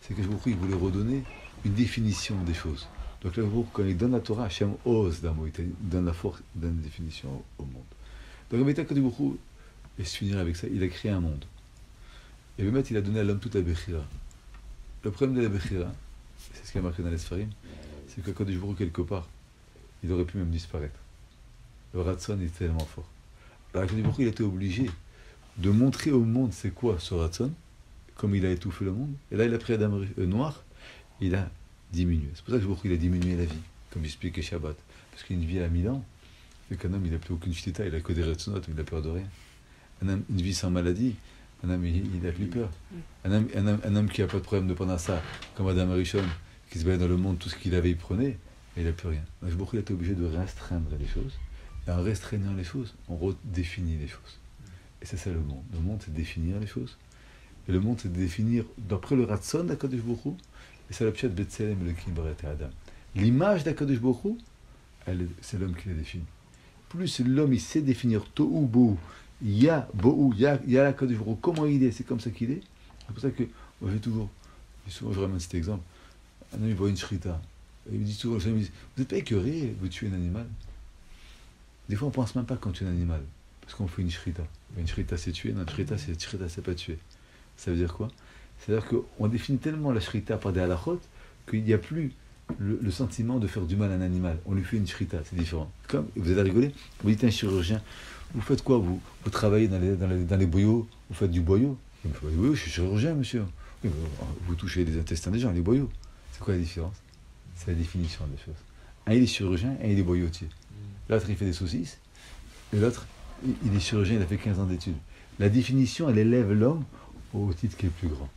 [SPEAKER 1] c'est que Baruch Hu, il voulait redonner une définition des choses. Donc là, quand il donne la Torah, Hachem ose d'un moïten, il donne la force, il donne une définition au monde. Donc en vérité, quand Baruch Hu, et se finir avec ça, il a créé un monde. Et le maître, il a donné à l'homme toute la Bechira. Le problème de la Bechira, c'est ce qui a marqué dans les Sfarim, c'est que quand Baruch Hu, quelque part, il aurait pu même disparaître. Le Ratson est tellement fort. Alors Akadosh Baruch Hu, il a été obligé de montrer au monde c'est quoi ce Ratson, comme il a étouffé le monde. Et là, il a pris Adam noir, il a diminué. C'est pour ça que Baruch Hu, il a diminué la vie, comme j'expliquais Shabbat. Parce qu'une vie à 1000 ans, c'est qu'un homme, il n'a plus aucune shtita, il n'a que des Ratsonot, il n'a peur de rien. Un homme, une vie sans maladie, un homme, il n'a plus peur. Un homme qui n'a pas de problème de pendant ça, comme Adam Arishon, qui se balade dans le monde, tout ce qu'il avait, il prenait, et il n'a plus rien. Donc Baruch Hu, il a été obligé de restreindre les choses. Et en restreignant les choses, on redéfinit les choses. Et c'est ça le monde. Le monde, c'est définir les choses. Et le monde, c'est définir, d'après le Ratson d'Akadosh Baruch Hu, et c'est la pshat Betselem le Kimbaret et Adam. L'image d'Akadosh Baruch Hu, c'est l'homme qui la définit. Plus l'homme, il sait définir Tohu Bohu, Ya Bohu, Ya Akadosh Baruch Hu, comment il est, c'est comme ça qu'il est. C'est pour ça que, moi souvent je ramène cet exemple. Un homme, il voit une shrita. Et il me dit souvent, vous n'êtes pas écœuré, vous tuez un animal? Des fois, on ne pense même pas quand tu es un animal, parce qu'on fait une shrita. Une shrita, c'est tuer, une shrita, c'est pas tuer. Ça veut dire quoi? C'est-à-dire qu'on définit tellement la shrita par des halachot qu'il n'y a plus, le sentiment de faire du mal à un animal. On lui fait une shrita, c'est différent. Comme vous allez rigoler, vous dites à un chirurgien, vous faites quoi vous travaillez dans les boyaux, vous faites du boyau. Il me fait, oui, je suis chirurgien, monsieur. Oui, vous touchez les intestins des gens, les boyaux. C'est quoi la différence? C'est la définition des choses. Un, il est chirurgien, un, il est boyotier. L'autre, il fait des saucisses, et l'autre, il est chirurgien, il a fait 15 ans d'études. La définition, elle élève l'homme au titre qui est le plus grand.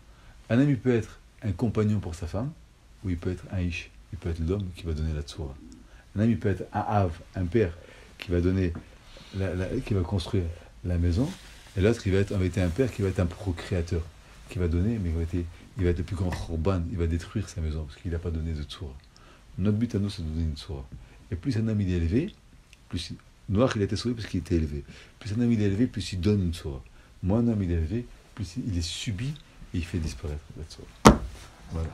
[SPEAKER 1] Un homme, il peut être un compagnon pour sa femme, ou il peut être un ish, il peut être l'homme qui va donner la tsoura. Un homme, il peut être un av, un père, qui va donner, qui va construire la maison, et l'autre, il va être un père qui va être un procréateur, qui va donner, mais il va être le plus grand khorban, il va détruire sa maison, parce qu'il n'a pas donné de tsoura. Notre but à nous, c'est de donner une tsoura. Et plus un homme il est élevé, plus Noir il a été sauvé parce qu'il était élevé. Plus un homme il est élevé, plus il donne une tsoura. Moins un homme il est élevé, plus il est subi et il fait disparaître la tsoura. Voilà.